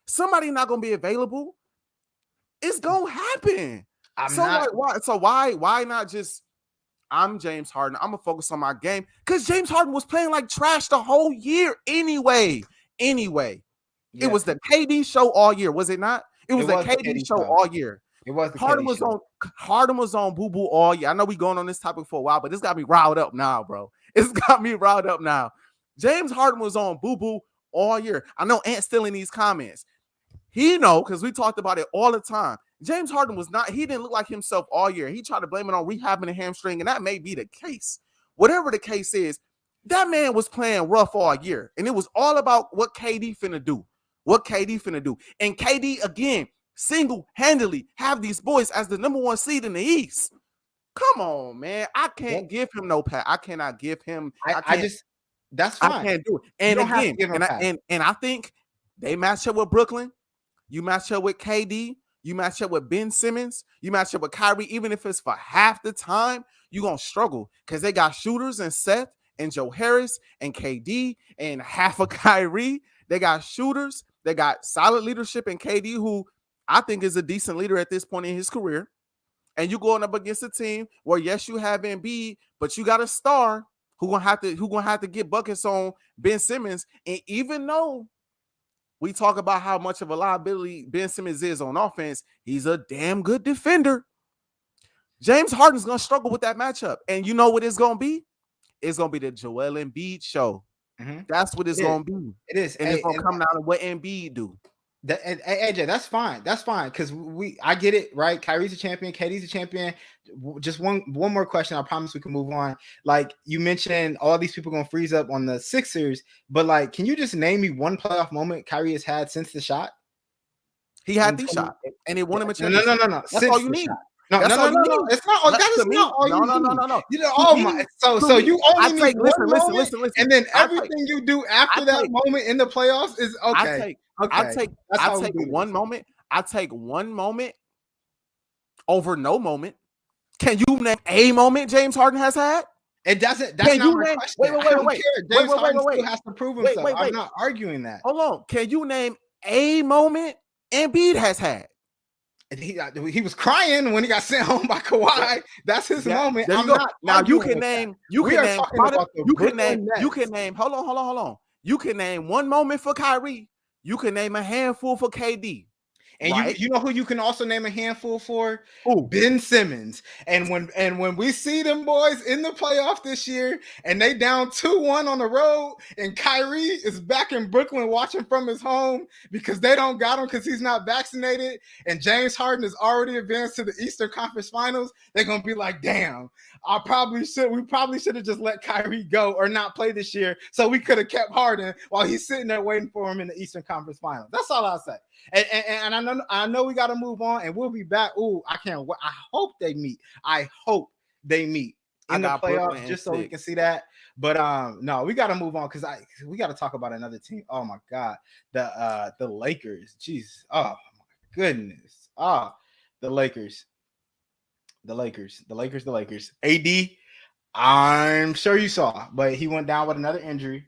Somebody not gonna be available. It's gonna happen. Why not just, I'm James Harden, I'm gonna focus on my game, because James Harden was playing like trash the whole year anyway. Yeah. It was the KD show all year, was it not? It was the KD show all year. It was the Harden was on boo boo all year. I know we going on this topic for a while, but this got me riled up now, bro. It's got me riled up now. James Harden was on boo boo all year. I know Ant's still in these comments. He know, because we talked about it all the time. James Harden he didn't look like himself all year. He tried to blame it on rehabbing a hamstring, and that may be the case. Whatever the case is, that man was playing rough all year, and it was all about what KD finna do. And KD, again, single-handedly have these boys as the number 1 seed in the East. Come on, man. I can't give him no pat. I cannot give him. That's fine. I can't do it. And again, and I think they match up with Brooklyn. You match up with KD. You match up with Ben Simmons. You match up with Kyrie. Even if it's for half the time, you're going to struggle, because they got shooters and Seth and Joe Harris and KD and half of Kyrie. They got shooters. They got solid leadership in KD, who I think is a decent leader at this point in his career. And you going up against a team where, yes, you have Embiid, but you got a star who gonna have to get buckets on Ben Simmons. And even though we talk about how much of a liability Ben Simmons is on offense, he's a damn good defender. James Harden's gonna struggle with that matchup. And you know what it's gonna be? It's gonna be the Joel Embiid show. Mm-hmm. That's what it's gonna be. It is, and it's gonna come down to what Embiid do. AJ, that's fine. That's fine, because I get it, right? Kyrie's a champion, KD's a champion. Just one more question. I promise we can move on. Like you mentioned, all these people gonna freeze up on the Sixers, but like, can you just name me one playoff moment Kyrie has had since the shot? He had the shot, and it won him a championship. No. That's since all you need. Shot. No. It's not. That's not all you need. No. You know, so you only need one moment, and then everything you do after that moment in the playoffs is okay. I take one moment. I take one moment over no moment. Can you name a moment James Harden has had? It doesn't. That's not my question. Wait. James Harden still has to prove himself. I'm not arguing that. Hold on. Can you name a moment Embiid has had? He was crying when he got sent home by Kawhi. That's his moment. Hold on. You can name one moment for Kyrie. You can name a handful for KD. And right? you know who you can also name a handful for? Ooh. Ben Simmons. And when we see them boys in the playoff this year, and they down 2-1 on the road, and Kyrie is back in Brooklyn watching from his home because they don't got him because he's not vaccinated, and James Harden is already advanced to the Eastern Conference Finals, they're gonna be like, damn, we probably should have just let Kyrie go or not play this year, so we could have kept Harden while he's sitting there waiting for him in the Eastern Conference Finals. That's all I'll say. And I know we got to move on, and we'll be back. Ooh, I can't wait. I hope they meet in the playoffs just so we can see that. But no, we got to move on because we got to talk about another team. Oh my God, the Lakers. Jeez, oh my goodness. The Lakers. AD, I'm sure you saw, but he went down with another injury,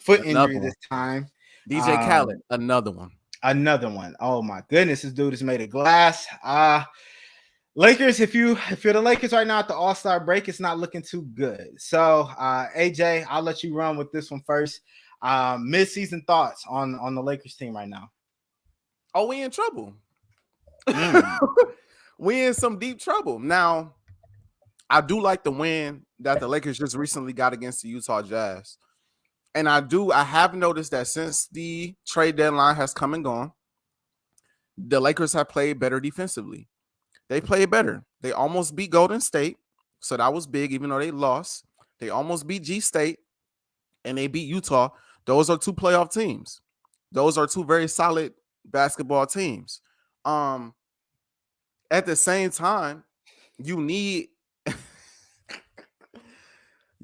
foot injury this time. DJ Khaled, another one. Another one. Oh my goodness, this dude is made of glass. Lakers, if you're the Lakers right now at the All-Star break, it's not looking too good. So, AJ, I'll let you run with this one first. Mid-season thoughts on the Lakers team right now. Oh, we in trouble. Mm. We in some deep trouble. Now, I do like the win that the Lakers just recently got against the Utah Jazz. And I have noticed that since the trade deadline has come and gone, the Lakers have played better defensively. They played better. They almost beat Golden State. So that was big, even though they lost. They almost beat G State and they beat Utah. Those are two playoff teams. Those are two very solid basketball teams. At the same time, you need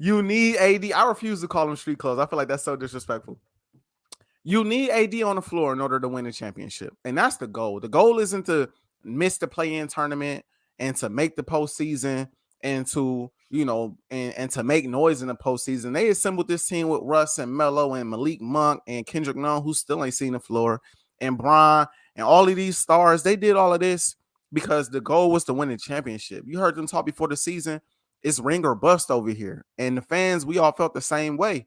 AD. I refuse to call them street clothes. I feel like that's so disrespectful. You need AD on the floor in order to win a championship. And that's the goal. The goal isn't to miss the play-in tournament and to make the postseason and to, and to make noise in the postseason. They assembled this team with Russ and Melo and Malik Monk and Kendrick Nunn, who still ain't seen the floor, and Bron and all of these stars. They did all of this because the goal was to win a championship. You heard them talk before the season. It's ring or bust over here. And the fans, we all felt the same way.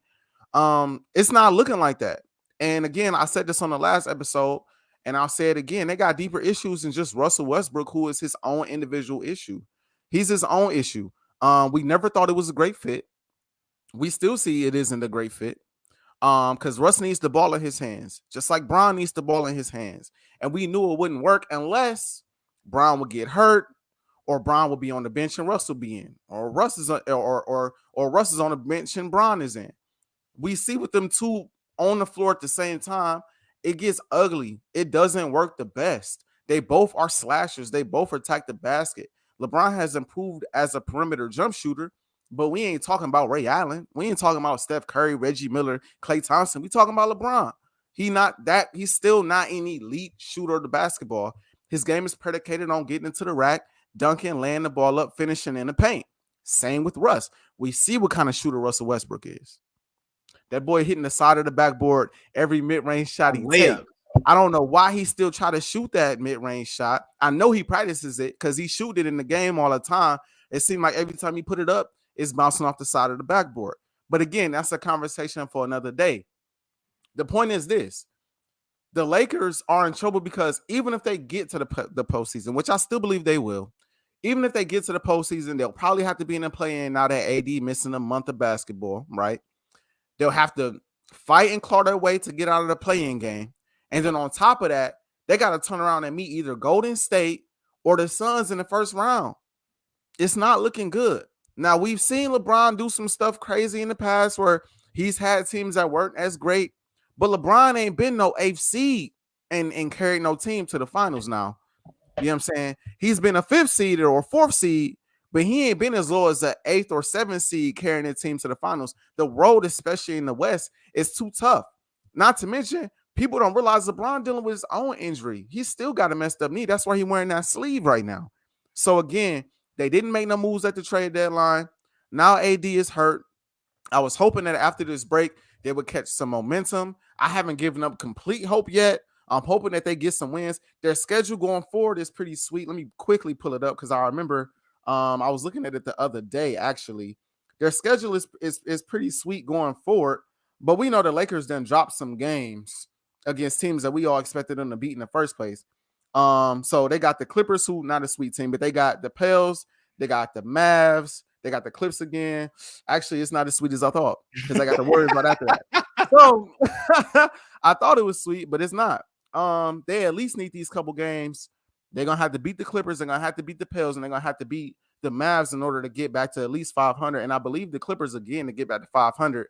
It's not looking like that. And again, I said this on the last episode, and I'll say it again. They got deeper issues than just Russell Westbrook, who is his own individual issue. He's his own issue. We never thought it was a great fit. We still see it isn't a great fit. Because Russ needs the ball in his hands, just like Bron needs the ball in his hands. And we knew it wouldn't work unless Bron would get hurt, or Bron will be on the bench and Russ will be in, or Russ is or Russ is on the bench and Bron is in. We see with them two on the floor at the same time, it gets ugly. It doesn't work the best. They both are slashers. They both attack the basket. LeBron has improved as a perimeter jump shooter, but we ain't talking about Ray Allen. We ain't talking about Steph Curry, Reggie Miller, Klay Thompson. We talking about LeBron. He's still not an elite shooter of the basketball. His game is predicated on getting into the rack, dunking, laying the ball up, finishing in the paint. Same with Russ. We see what kind of shooter Russell Westbrook is. That boy hitting the side of the backboard every mid-range shot he takes. I don't know why he still try to shoot that mid-range shot. I know he practices it because he shoot it in the game all the time. It seemed like every time he put it up, it's bouncing off the side of the backboard. But again, that's a conversation for another day. The point is this. The Lakers are in trouble because even if they get to the postseason, which I still believe they will, even if they get to the postseason, they'll probably have to be in the play-in now that AD missing a month of basketball, right? They'll have to fight and claw their way to get out of the play-in game. And then on top of that, they got to turn around and meet either Golden State or the Suns in the first round. It's not looking good. Now, we've seen LeBron do some stuff crazy in the past where he's had teams that weren't as great, but LeBron ain't been no 8th seed and carried no team to the finals now. You know what I'm saying? He's been a 5th seed or 4th seed, but he ain't been as low as an 8th or 7th seed carrying the team to the finals. The road, especially in the West, is too tough. Not to mention, people don't realize LeBron dealing with his own injury. He's still got a messed up knee. That's why he's wearing that sleeve right now. So again, they didn't make no moves at the trade deadline. Now AD is hurt. I was hoping that after this break, they would catch some momentum. I haven't given up complete hope yet. I'm hoping that they get some wins. Their schedule going forward is pretty sweet. Let me quickly pull it up because I remember I was looking at it the other day, actually. Their schedule is pretty sweet going forward, but we know the Lakers then dropped some games against teams that we all expected them to beat in the first place. So they got the Clippers, who not a sweet team, but they got the Pels, they got the Mavs, they got the Clips again. Actually, it's not as sweet as I thought because I got the Warriors right after that. So I thought it was sweet, but it's not. They at least need these couple games. They're gonna have to beat the Clippers, they're gonna have to beat the Pels, and they're gonna have to beat the Mavs in order to get back to at least 500. And I believe the Clippers again to get back to 500.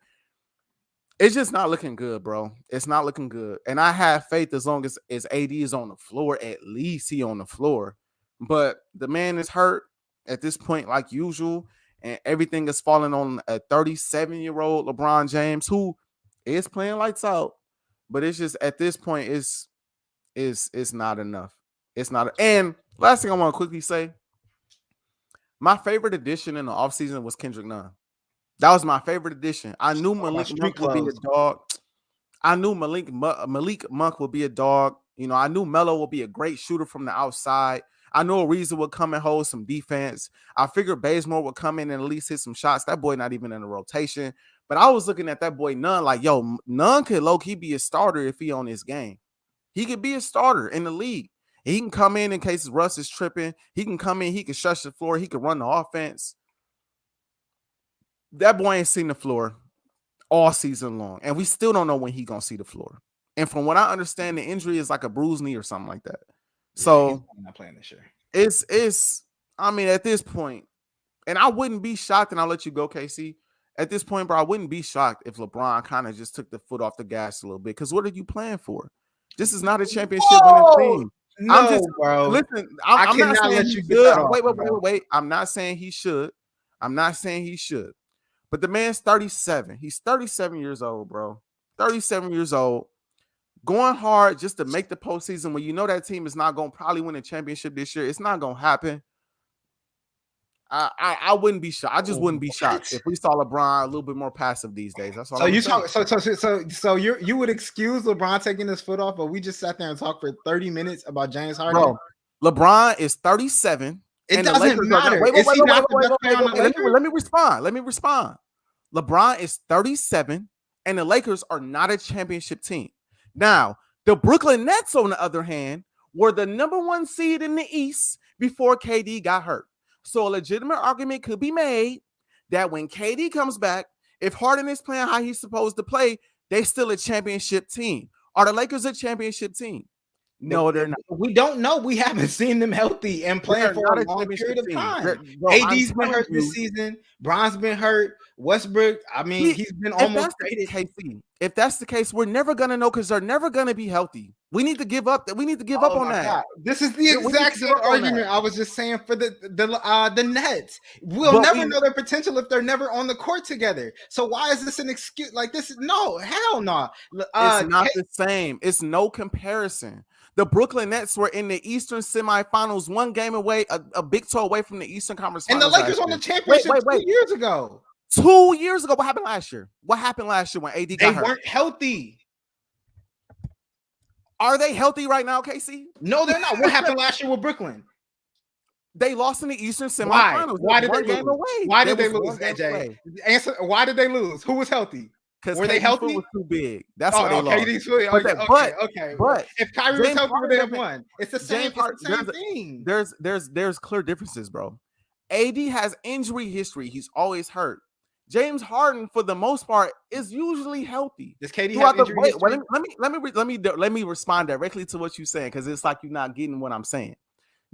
It's just not looking good, bro. It's not looking good. And I have faith as long as AD is on the floor, at least he on the floor. But the man is hurt at this point, like usual, and everything is falling on a 37-year-old LeBron James, who is playing lights out. But it's just at this point, it's not enough. It's not. And last thing I want to quickly say, my favorite addition in the offseason was Kendrick Nunn. That was my favorite addition. I knew Malik Monk would be a dog. I knew Malik Monk would be a dog. You know, I knew Melo would be a great shooter from the outside. I knew Ariza would come and hold some defense. I figured Bazemore would come in and at least hit some shots. That boy not even in the rotation. But I was looking at that boy Nunn like, yo, Nunn could low-key be a starter if he on his game. He could be a starter in the league. He can come in case Russ is tripping. He can come in. He can shush the floor. He can run the offense. That boy ain't seen the floor all season long. And we still don't know when he going to see the floor. And from what I understand, the injury is like a bruised knee or something like that. So he's not playing this year. It's I mean, at this point, and I wouldn't be shocked, and I'll let you go, KC. At this point, bro, I wouldn't be shocked if LeBron kind of just took the foot off the gas a little bit. Because what are you playing for? This is not a championship winning team. No, I'm just, bro. Listen, I I'm not cannot saying let he you get should. that off, Wait. I'm not saying he should. I'm not saying he should. But the man's 37. He's 37 years old, bro. 37 years old. Going hard just to make the postseason when you know that team is not going to probably win a championship this year. It's not going to happen. I wouldn't be shocked. I just wouldn't be shocked if we saw LeBron a little bit more passive these days. That's all. So you talk. So you would excuse LeBron taking his foot off, but we just sat there and talked for 30 minutes about James Harden. Bro, LeBron is 37. It doesn't matter. Is he not the best player on the Lakers? Let me respond. LeBron is 37, and the Lakers are not a championship team. Now, the Brooklyn Nets, on the other hand, were the number 1 seed in the East before KD got hurt. So a legitimate argument could be made that when KD comes back, if Harden is playing how he's supposed to play, they still a championship team. Are the Lakers a championship team? No, they're not. We don't know. We haven't seen them healthy and playing for a long period of time. AD's been hurt this season. Bron's been hurt. Westbrook, I mean, he's been almost traded. If that's the case, we're never gonna know because they're never gonna be healthy. We need to give up. We need to give up on that. God. This is the exact same argument I was just saying for the Nets. We'll never know their potential if they're never on the court together. So why is this an excuse? Like this? No, hell no. It's not the same. It's no comparison. The Brooklyn Nets were in the Eastern semifinals, 1 game away, a big toe away from the Eastern Conference Finals. And the Lakers won the championship 2 years ago. 2 years ago. What happened last year? What happened last year when AD got hurt? They weren't healthy. Are they healthy right now, KC? No, they're not. What happened last year with Brooklyn? They lost in the Eastern semifinals. Why did they lose? Why did they lose, Ajae? Answer. Why did they lose? Who was healthy? Because were they healthy? Was too big. That's why they lost. Okay. But if Kyrie was healthy, would they have won? It's the same thing. There's clear differences, bro. AD has injury history. He's always hurt. James Harden, for the most part, is usually healthy. Does KD have injury history? Let me respond directly to what you're saying because it's like you're not getting what I'm saying.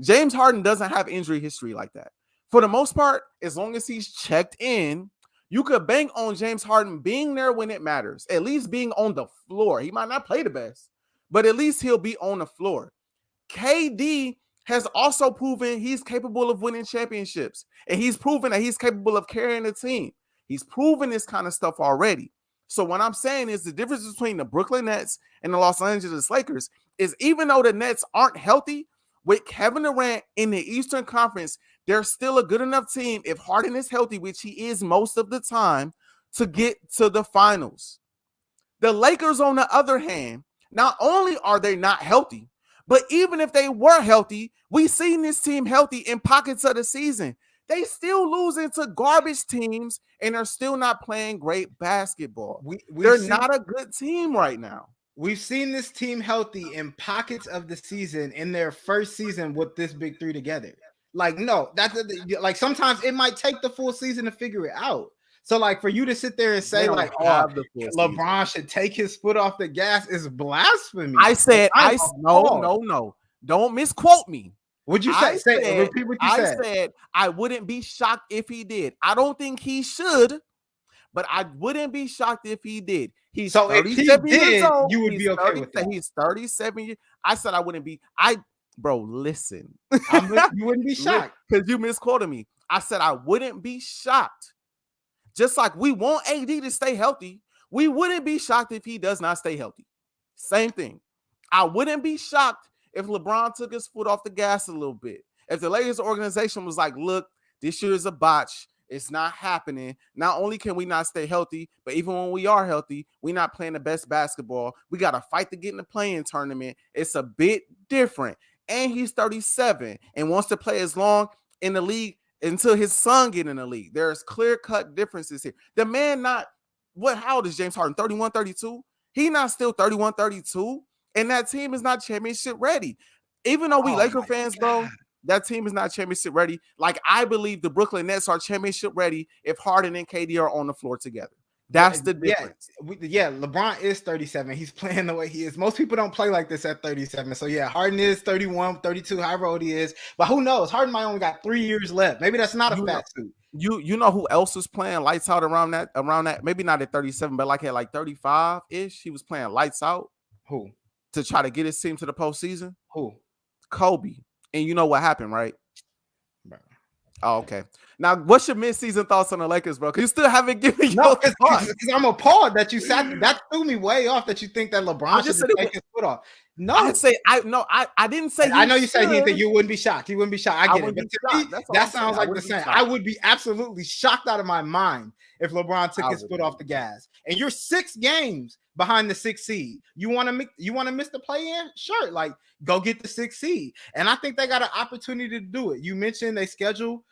James Harden doesn't have injury history like that. For the most part, as long as he's checked in, you could bank on James Harden being there when it matters, at least being on the floor. He might not play the best, but at least he'll be on the floor. KD has also proven he's capable of winning championships, and he's proven that he's capable of carrying a team. He's proven this kind of stuff already. So what I'm saying is the difference between the Brooklyn Nets and the Los Angeles Lakers is even though the Nets aren't healthy, with Kevin Durant in the Eastern Conference, they're still a good enough team if Harden is healthy, which he is most of the time, to get to the finals. The Lakers, on the other hand, not only are they not healthy, but even if they were healthy, we've seen this team healthy in pockets of the season. They still losing to garbage teams and are still not playing great basketball. They're not a good team right now. We've seen this team healthy in pockets of the season in their first season with this big three together. Like, no, that's like sometimes it might take the full season to figure it out. So, like, for you to sit there and say, like, LeBron should take his foot off the gas is blasphemy. No. Don't misquote me. What'd you say? Repeat what you said. I said I wouldn't be shocked if he did. I don't think he should, but I wouldn't be shocked if he did. He's so 37 years old. You would be okay with that. He's 37 years. I said I wouldn't be. Bro, listen. You wouldn't be shocked because you misquoted me. I said I wouldn't be shocked. Just like we want AD to stay healthy, we wouldn't be shocked if he does not stay healthy. Same thing. I wouldn't be shocked if LeBron took his foot off the gas a little bit. If the Lakers organization was like, look, this year is a botch. It's not happening. Not only can we not stay healthy, but even when we are healthy, we're not playing the best basketball. We got to fight to get in the play-in tournament. It's a bit different. And he's 37 and wants to play as long in the league until his son get in the league. There's clear-cut differences here. The man how old is James Harden? 31, 32? He not still 31, 32. And that team is not championship ready. Even though we Laker fans, bro, that team is not championship ready. Like, I believe the Brooklyn Nets are championship ready if Harden and KD are on the floor together. That's the difference. Yeah, LeBron is 37. He's playing the way he is. Most people don't play like this at 37. So, yeah, Harden is 31, 32, however old he is. But who knows? Harden might only got 3 years left. Maybe that's not a fat suit. You know who else was playing lights out around that? Maybe not at 37, but like at like 35-ish. He was playing lights out. Who? To try to get his team to the postseason? Who? Kobe. And you know what happened, right? Bro. Oh, okay. Now, what's your mid-season thoughts on the Lakers, bro? Because you still haven't given your thoughts. Because I'm appalled that you sat. That threw me way off. That you think that LeBron should take his foot off. No, I didn't say. I know you said you wouldn't be shocked. You wouldn't be shocked. I get it. But to me, that sounds like the same. I would be absolutely shocked out of my mind if LeBron took his foot off the gas. And you're 6 games behind the 6th seed. You want to miss the play-in? Sure, like go get the 6th seed. And I think they got an opportunity to do it. You mentioned they schedule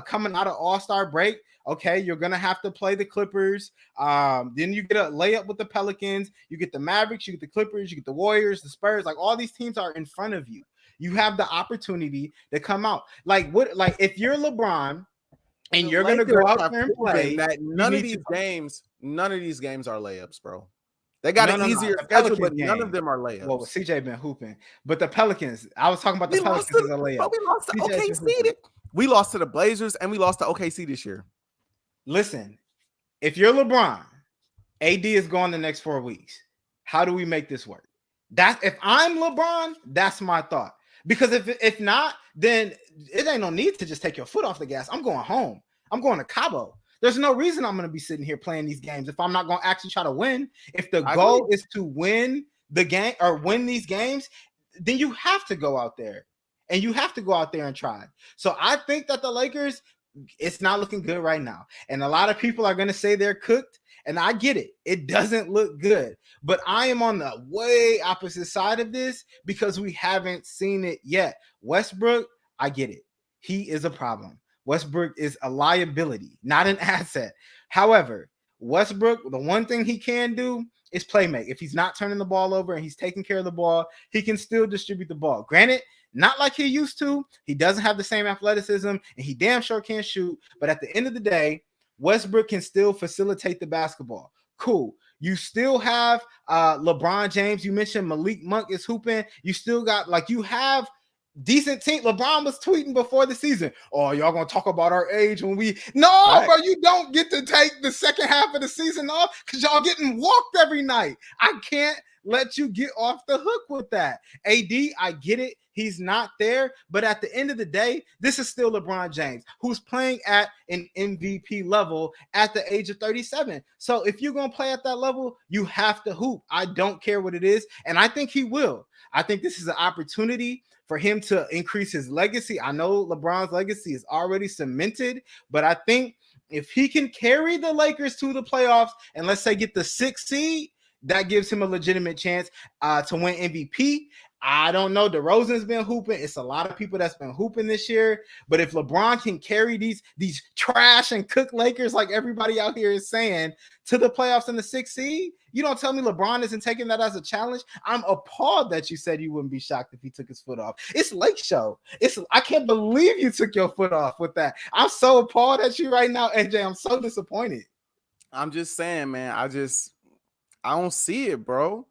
coming out of All-Star break. Okay, you're gonna have to play the Clippers. Then you get a layup with the Pelicans. You get the Mavericks. You get the Clippers. You get the Warriors, the Spurs. Like all these teams are in front of you. You have the opportunity to come out. Like what? Like if you're LeBron and you're gonna go out there and play, none of these games are layups, bro. They got an easier schedule, but none of them are layups. Well, CJ been hooping, but the Pelicans. I was talking about the Pelicans as a layup. We lost to OKC. We lost to the Blazers and we lost to OKC this year. Listen, if you're LeBron, AD is gone the next 4 weeks. How do we make this work? If I'm LeBron, that's my thought. Because if not, then it ain't no need to just take your foot off the gas. I'm going home. I'm going to Cabo. There's no reason I'm going to be sitting here playing these games if I'm not going to actually try to win. If the goal is to win the game or win these games, then you have to go out there. And you have to go out there and try. So I think that the Lakers, it's not looking good right now. And a lot of people are going to say they're cooked. And I get it. It doesn't look good. But I am on the way opposite side of this because we haven't seen it yet. Westbrook, I get it. He is a problem. Westbrook is a liability, not an asset. However, Westbrook, the one thing he can do is play make. If he's not turning the ball over and he's taking care of the ball, he can still distribute the ball. Granted, not like he used to. He doesn't have the same athleticism, and he damn sure can't shoot. But at the end of the day, Westbrook can still facilitate the basketball. Cool. You still have LeBron James. You mentioned Malik Monk is hooping. You still got, you have decent team. LeBron was tweeting before the season, oh, y'all gonna talk about our age when we bro, you don't get to take the second half of the season off because y'all getting walked every night. I can't let you get off the hook with that. AD, I get it. He's not there, but at the end of the day, this is still LeBron James who's playing at an MVP level at the age of 37. So if you're going to play at that level, you have to hoop. I don't care what it is, and I think he will. I think this is an opportunity for him to increase his legacy. I know LeBron's legacy is already cemented, but I think if he can carry the Lakers to the playoffs and let's say get the 6th seed, that gives him a legitimate chance to win MVP. I don't know. DeRozan's been hooping. It's a lot of people that's been hooping this year. But if LeBron can carry these trash and cook Lakers, like everybody out here is saying, to the playoffs in the 6th seed, you don't tell me LeBron isn't taking that as a challenge. I'm appalled that you said you wouldn't be shocked if he took his foot off. It's Lake Show. I can't believe you took your foot off with that. I'm so appalled at you right now, AJ. I'm so disappointed. I'm just saying, man. I don't see it, bro.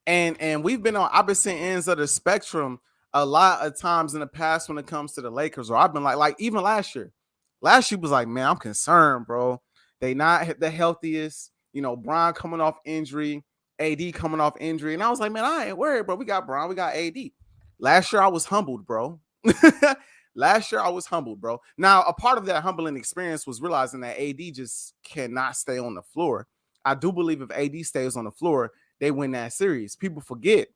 And we've been on opposite ends of the spectrum a lot of times in the past when it comes to the Lakers. Or I've been like even last year. Last year was like, man, I'm concerned, bro. They not the healthiest. Bron coming off injury, AD coming off injury. And I was like, man, I ain't worried, bro. We got Bron, we got AD. Last year I was humbled, bro. Now, a part of that humbling experience was realizing that AD just cannot stay on the floor. I do believe if AD stays on the floor, they win that series. People forget.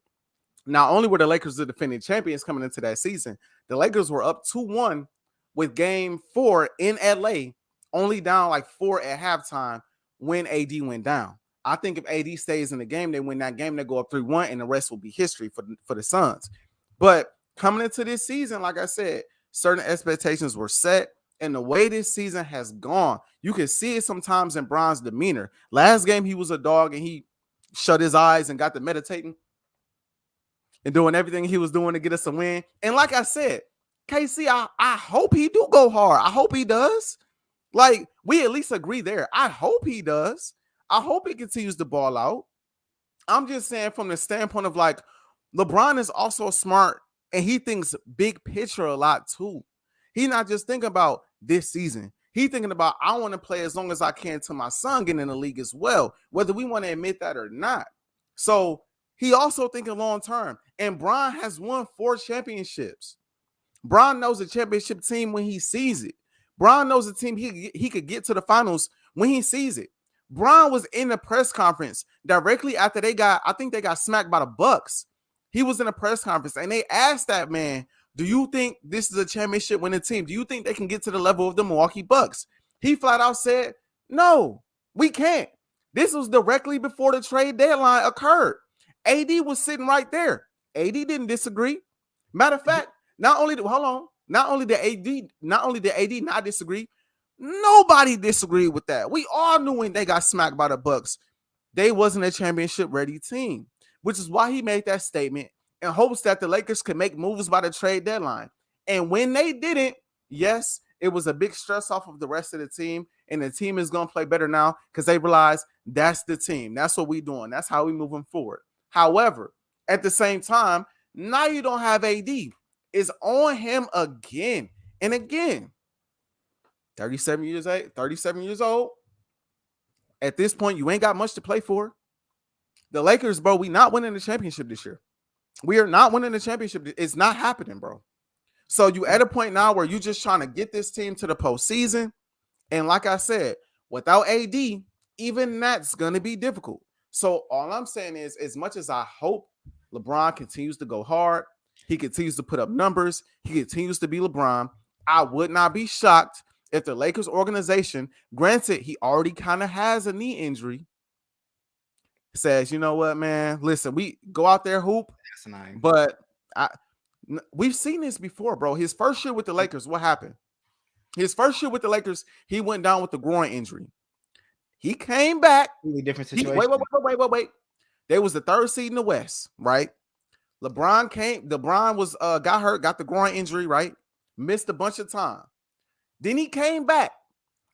Not only were the Lakers the defending champions coming into that season, the Lakers were up 2-1 with game 4 in LA only down like 4 at halftime when AD went down. I think if AD stays in the game, they win that game, they go up 3-1, and the rest will be history for the Suns. But coming into this season, like I said, certain expectations were set, and the way this season has gone, you can see it sometimes in Bron's demeanor. Last game, he was a dog, and he shut his eyes and got to meditating and doing everything he was doing to get us a win. And like I said, KC, I hope he do go hard. I hope he does. Like, we at least agree there. I hope he does. I hope he continues to ball out. I'm just saying from the standpoint of like, LeBron is also smart and he thinks big picture a lot too. He's not just thinking about this season. He's thinking about, I want to play as long as I can till my son get in the league as well, whether we want to admit that or not. So he also thinking long term. And Bron has won 4 championships. Bron knows the championship team when he sees it. Bron knows the team he could get to the finals when he sees it. Bron was in the press conference directly after they got smacked by the Bucks. He was in a press conference and they asked that man, do you think this is a championship winning team? Do you think they can get to the level of the Milwaukee Bucks? He flat out said, no, we can't. This was directly before the trade deadline occurred. AD was sitting right there. AD didn't disagree. Matter of fact, not only did AD not disagree, nobody disagreed with that. We all knew when they got smacked by the Bucks, they wasn't a championship ready team, which is why he made that statement in hopes that the Lakers could make moves by the trade deadline. And when they didn't, yes, it was a big stress off of the rest of the team, and the team is going to play better now because they realize that's the team. That's what we're doing. That's how we're moving forward. However, at the same time, now you don't have AD. It's on him again and again. 37 years old. At this point, you ain't got much to play for. The Lakers, bro, we not winning the championship this year. We are not winning the championship. It's not happening, bro. So you at a point now where you're just trying to get this team to the postseason. And like I said, without AD, even that's going to be difficult. So all I'm saying is, as much as I hope LeBron continues to go hard, he continues to put up numbers, he continues to be LeBron, I would not be shocked if the Lakers organization, granted, he already kind of has a knee injury, says, you know what, man, listen, we go out there, hoop. But we've seen this before, bro. His first year with the Lakers, what happened? His first year with the Lakers, he went down with the groin injury. He came back. Really different situation. Wait. They was the 3rd seed in the West, right? LeBron was got hurt, got the groin injury, right? Missed a bunch of time. Then he came back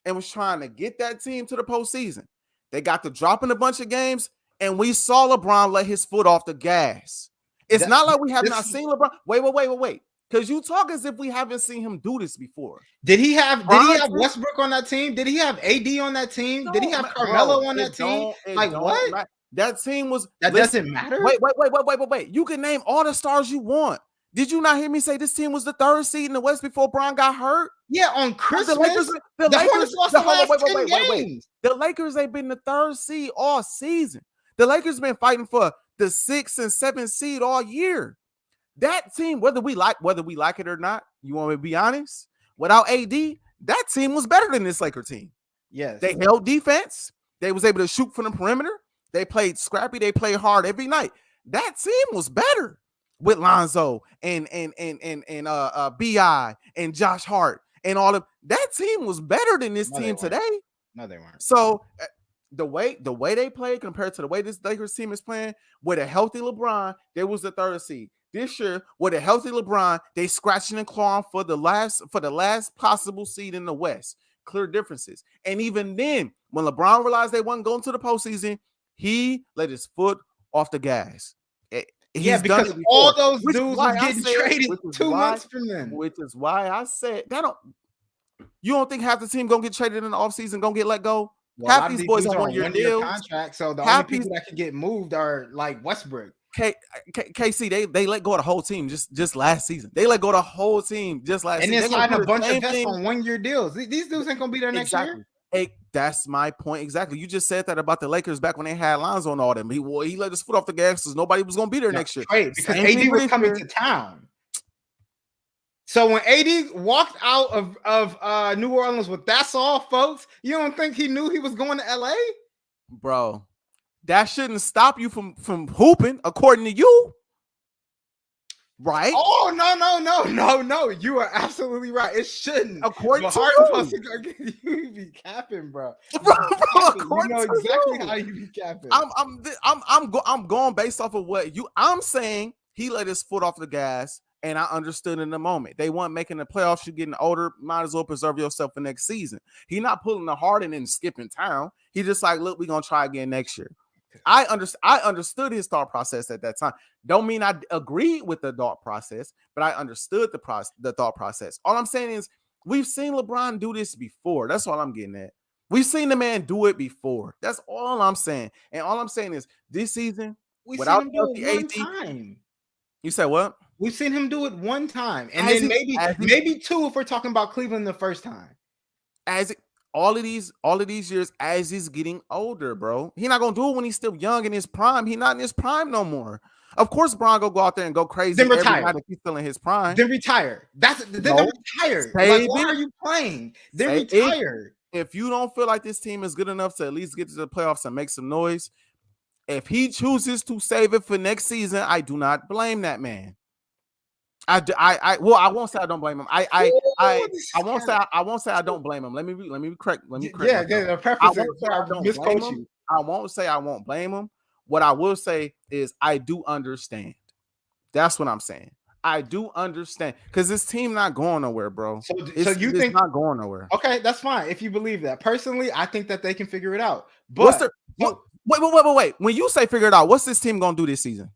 and was trying to get that team to the postseason. They got to drop in a bunch of games, and we saw LeBron let his foot off the gas. It's not like we have not seen LeBron. Wait. Because you talk as if we haven't seen him do this before. Did he have Westbrook on that team? Did he have AD on that team? Did he have Carmelo on that team? Like what? That team was doesn't matter. Wait. You can name all the stars you want. Did you not hear me say this team was the 3rd seed in the West before Bron got hurt? Yeah, on Christmas. The Lakers lost the last 10 games. The Lakers ain't been the 3rd seed all season. The Lakers been fighting for the 6th and 7th seed all year. That team, whether we like it or not, you want me to be honest? Without AD, that team was better than this Laker team. Yes, they held defense. They was able to shoot from the perimeter. They played scrappy. They played hard every night. That team was better with Lonzo and Bi and Josh Hart and all of that team was better than this team today. No, they weren't. So the way they played compared to the way this Lakers team is playing, with a healthy LeBron, they was the 3rd seed. This year, with a healthy LeBron, they scratching and clawing for the last possible seed in the West. Clear differences. And even then, when LeBron realized they wasn't going to the postseason, he let his foot off the gas. Because all those dudes were getting traded 2 months from then. Which is why I said you don't think half the team gonna get traded in the offseason, gonna get let go? Well, half these boys are on your deals. Contract, so the only people that can get moved are like Westbrook. KC, they let go of the whole team just last season. They let go of the whole team just last season. And then signed a bunch of vets on 1-year deals. These dudes ain't gonna be there next year. Hey, that's my point exactly. You just said that about the Lakers back when they had Lonzo on all them. He let his foot off the gas because nobody was gonna be there next year. Right, because AD was coming to town. So when AD walked out of New Orleans with "That's all, folks," you don't think he knew he was going to LA? Bro, that shouldn't stop you from hooping, according to you. Right? Oh no! You are absolutely right. It shouldn't. According But to Harden, you be capping, bro. Bro, You according know to exactly you. how you be capping. I'm going based off of what you. I'm saying he let his foot off the gas, and I understood in the moment. They weren't making the playoffs. You're getting older. Might as well preserve yourself for next season. He not pulling the Harden and skipping town. He just like, look, we're gonna try again next year. I understood his thought process at that time. Don't mean I agreed with the thought process, but I understood the thought process. All I'm saying is we've seen LeBron do this before. That's all I'm getting at. We've seen the man do it before. That's all I'm saying. And all I'm saying is this season, We've seen without him do healthy it one AD, time. you said what? We've seen him do it one time, and As then he- as he- maybe two if we're talking about Cleveland the first time. All of these years as he's getting older, bro. He's not gonna do it when he's still young in his prime. He's not in his prime no more. Of course, Bron go out there and go crazy Then every retire. night if he's still in his prime. Then retire. Then retire. Save Why it. are you playing? Then Say retire. If you don't feel like this team is good enough to at least get to the playoffs and make some noise, if he chooses to save it for next season, I do not blame that man. I won't say I don't blame him. I won't say I don't blame him. Let me correct. Yeah, the preface misquote you. I won't say I won't blame him. What I will say is I do understand. That's what I'm saying. I do understand because this team not going nowhere, bro. So you think it's not going nowhere? Okay, that's fine if you believe that. Personally, I think that they can figure it out. But wait. When you say figure it out, what's this team gonna do this season?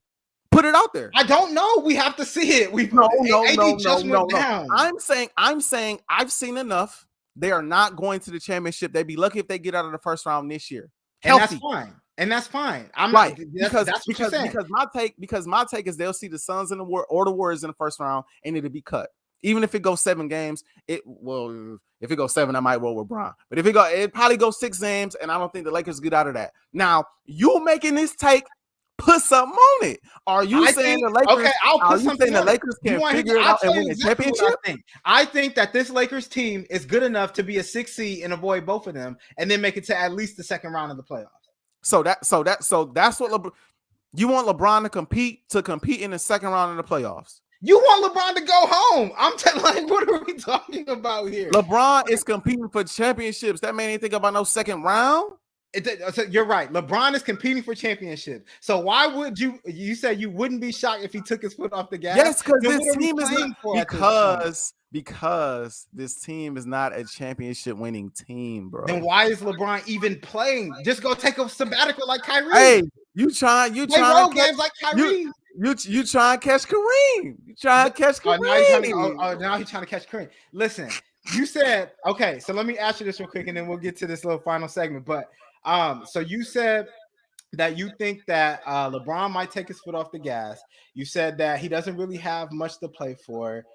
Put it out there. I don't know. We have to see it. No. I'm saying I've seen enough. They are not going to the championship. They'd be lucky if they get out of the first round this year. Healthy. And that's fine. I'm right not because my take is they'll see the Suns in the Warriors in the first round and it'll be cut. Even if it goes 7 games, if it goes 7, I might roll with Bron. But if it probably goes 6 games, and I don't think the Lakers get out of that. Now you making this take. Put something on it. Are you saying the Lakers? Okay, I'll put something. The Lakers can figure it out and win the championship? I think that this Lakers team is good enough to be a 6 seed and avoid both of them, and then make it to at least the second round of the playoffs. So that's what you want LeBron to compete in the second round of the playoffs. You want LeBron to go home? I'm telling like, what are we talking about here? LeBron is competing for championships. That man ain't think about no second round. You're right. LeBron is competing for championship. So why would you said you wouldn't be shocked if he took his foot off the gas? Yes, because this team is because this team is not a championship winning team, bro. Then why is LeBron even playing? Just go take a sabbatical like Kyrie. Hey, you trying road games like Kyrie. You trying to catch Kareem. You trying to catch Kareem. Now he's trying to catch Kareem. Listen, you said, okay, so let me ask you this real quick and then we'll get to this little final segment. But so you said that you think that LeBron might take his foot off the gas. You said that he doesn't really have much to play for,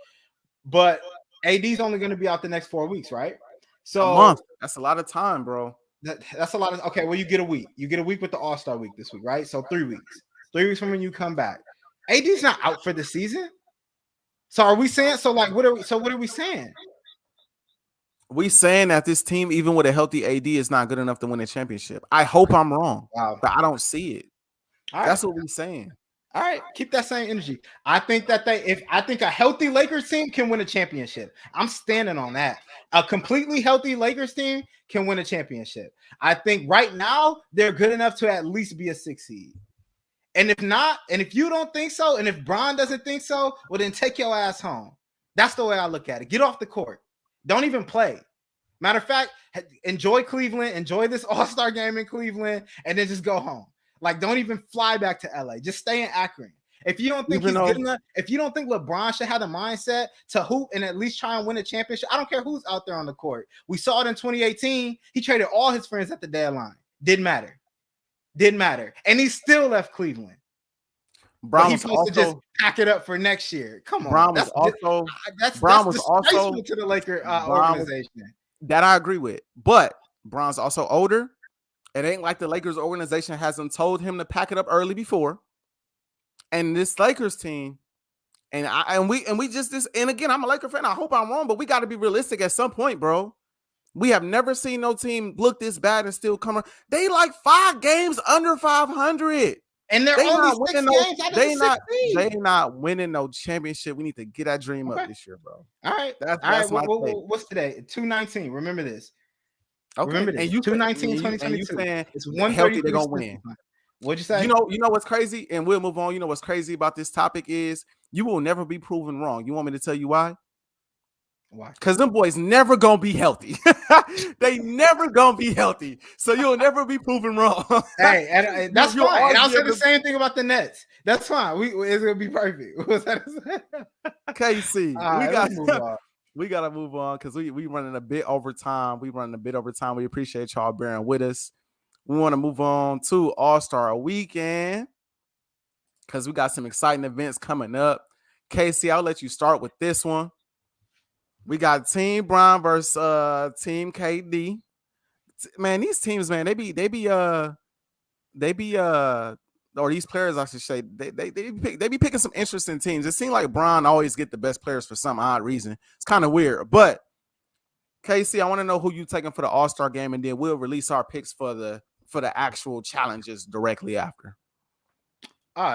but AD's only going to be out the next 4 weeks, right? So a month. That's a lot of time, bro. That's a lot of okay. Well, you get a week. You get a week with the All-Star week this week, right? So 3 weeks. 3 weeks from when you come back. AD's not out for the season. So are we saying what are we saying? We saying that this team, even with a healthy AD, is not good enough to win a championship. I hope I'm wrong, but I don't see it. That's what we're saying. All right, keep that same energy. I think that I think a healthy Lakers team can win a championship. I'm standing on that. A completely healthy Lakers team can win a championship. I think right now they're good enough to at least be a 6 seed. And if not, and if you don't think so, and if Bron doesn't think so, well then take your ass home. That's the way I look at it. Get off the court. Don't even play. Matter of fact, enjoy Cleveland, enjoy this All-Star game in Cleveland, and then just go home. Like, don't even fly back to LA. Just stay in Akron. If you don't think he's good enough, if you don't think LeBron should have the mindset to hoop and at least try and win a championship, I don't care who's out there on the court. We saw it in 2018. He traded all his friends at the deadline. Didn't matter. And he still left Cleveland. Bron was supposed to just pack it up for next year. Come on. That's disgraceful to the Laker organization. That I agree with. But Bron's also older. It ain't like the Lakers organization hasn't told him to pack it up early before. And this Lakers team And we just this. And again, I'm a Laker fan. I hope I'm wrong, but we got to be realistic at some point, bro. We have never seen no team look this bad and still come. They like 5 games under 500. And they're They only not 6 winning no. games out of They the not. 16. They not winning no championship. We need to get that dream up Okay. this year, bro. All right. That's my take. What's today? 2/19. Remember this. Okay. Remember this. And you 2/19, and you 2022. saying It's healthy, they're 133. gonna win. What'd you say? You know what's crazy, and we'll move on. You know what's crazy about this topic is you will never be proven wrong. You want me to tell you why? Why? Because them boys never gonna be healthy. They never gonna be healthy. So you'll never be proven wrong. Hey, and that's You'll fine. And I'll say argue the same thing about the Nets. That's fine. It's gonna be perfect. KC, Let's move on. we gotta move on because we running a bit over time. We appreciate y'all bearing with us. We want to move on to All-Star Weekend because we got some exciting events coming up. KC, I'll let you start with this one. We got Team Brown versus Team KD. Man, these teams, man, they be or these players, I should say, they be picking some interesting teams. It seems like Brown always get the best players for some odd reason. It's kind of weird. But KC, I want to know who you taking for the All-Star game, and then we'll release our picks for the actual challenges directly after.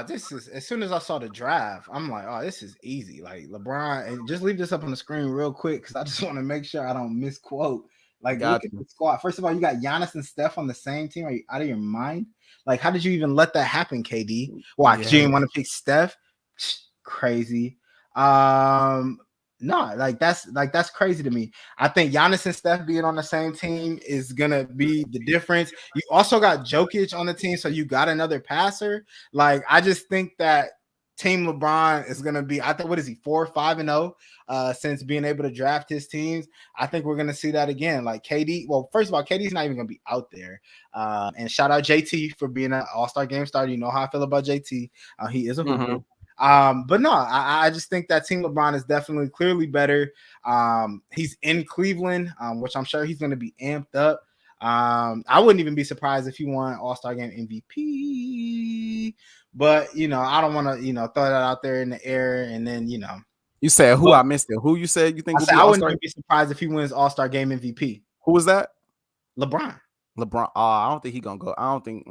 This is, as soon as I saw the draft, I'm like, oh, this is easy. Like LeBron, and just leave this up on the screen real quick because I just want to make sure I don't misquote. Like, look at the squad. First of all, you got Giannis and Steph on the same team. Are you out of your mind? Like, how did you even let that happen, KD? Why? Because you didn't want to pick Steph? Crazy. No, that's crazy to me. I think Giannis and Steph being on the same team is gonna be the difference. You also got Jokic on the team, so you got another passer. Like, I just think that Team LeBron is gonna be, I think, what is he, 4-5-0 since being able to draft his teams. I think we're gonna see that again. Like KD, well, first of all, KD's not even gonna be out there. And shout out JT for being an All-Star game starter. You know how I feel about JT. He is a hooper. But no, I just think that Team LeBron is definitely clearly better. He's in Cleveland, which I'm sure he's going to be amped up. I wouldn't even be surprised if he won All-Star Game MVP. But, I don't want to, throw that out there in the air. And then, You said who? I missed it. Who you said you think? I wouldn't even be surprised if he wins All-Star Game MVP. Who was that? LeBron. I don't think he's going to go. I don't think.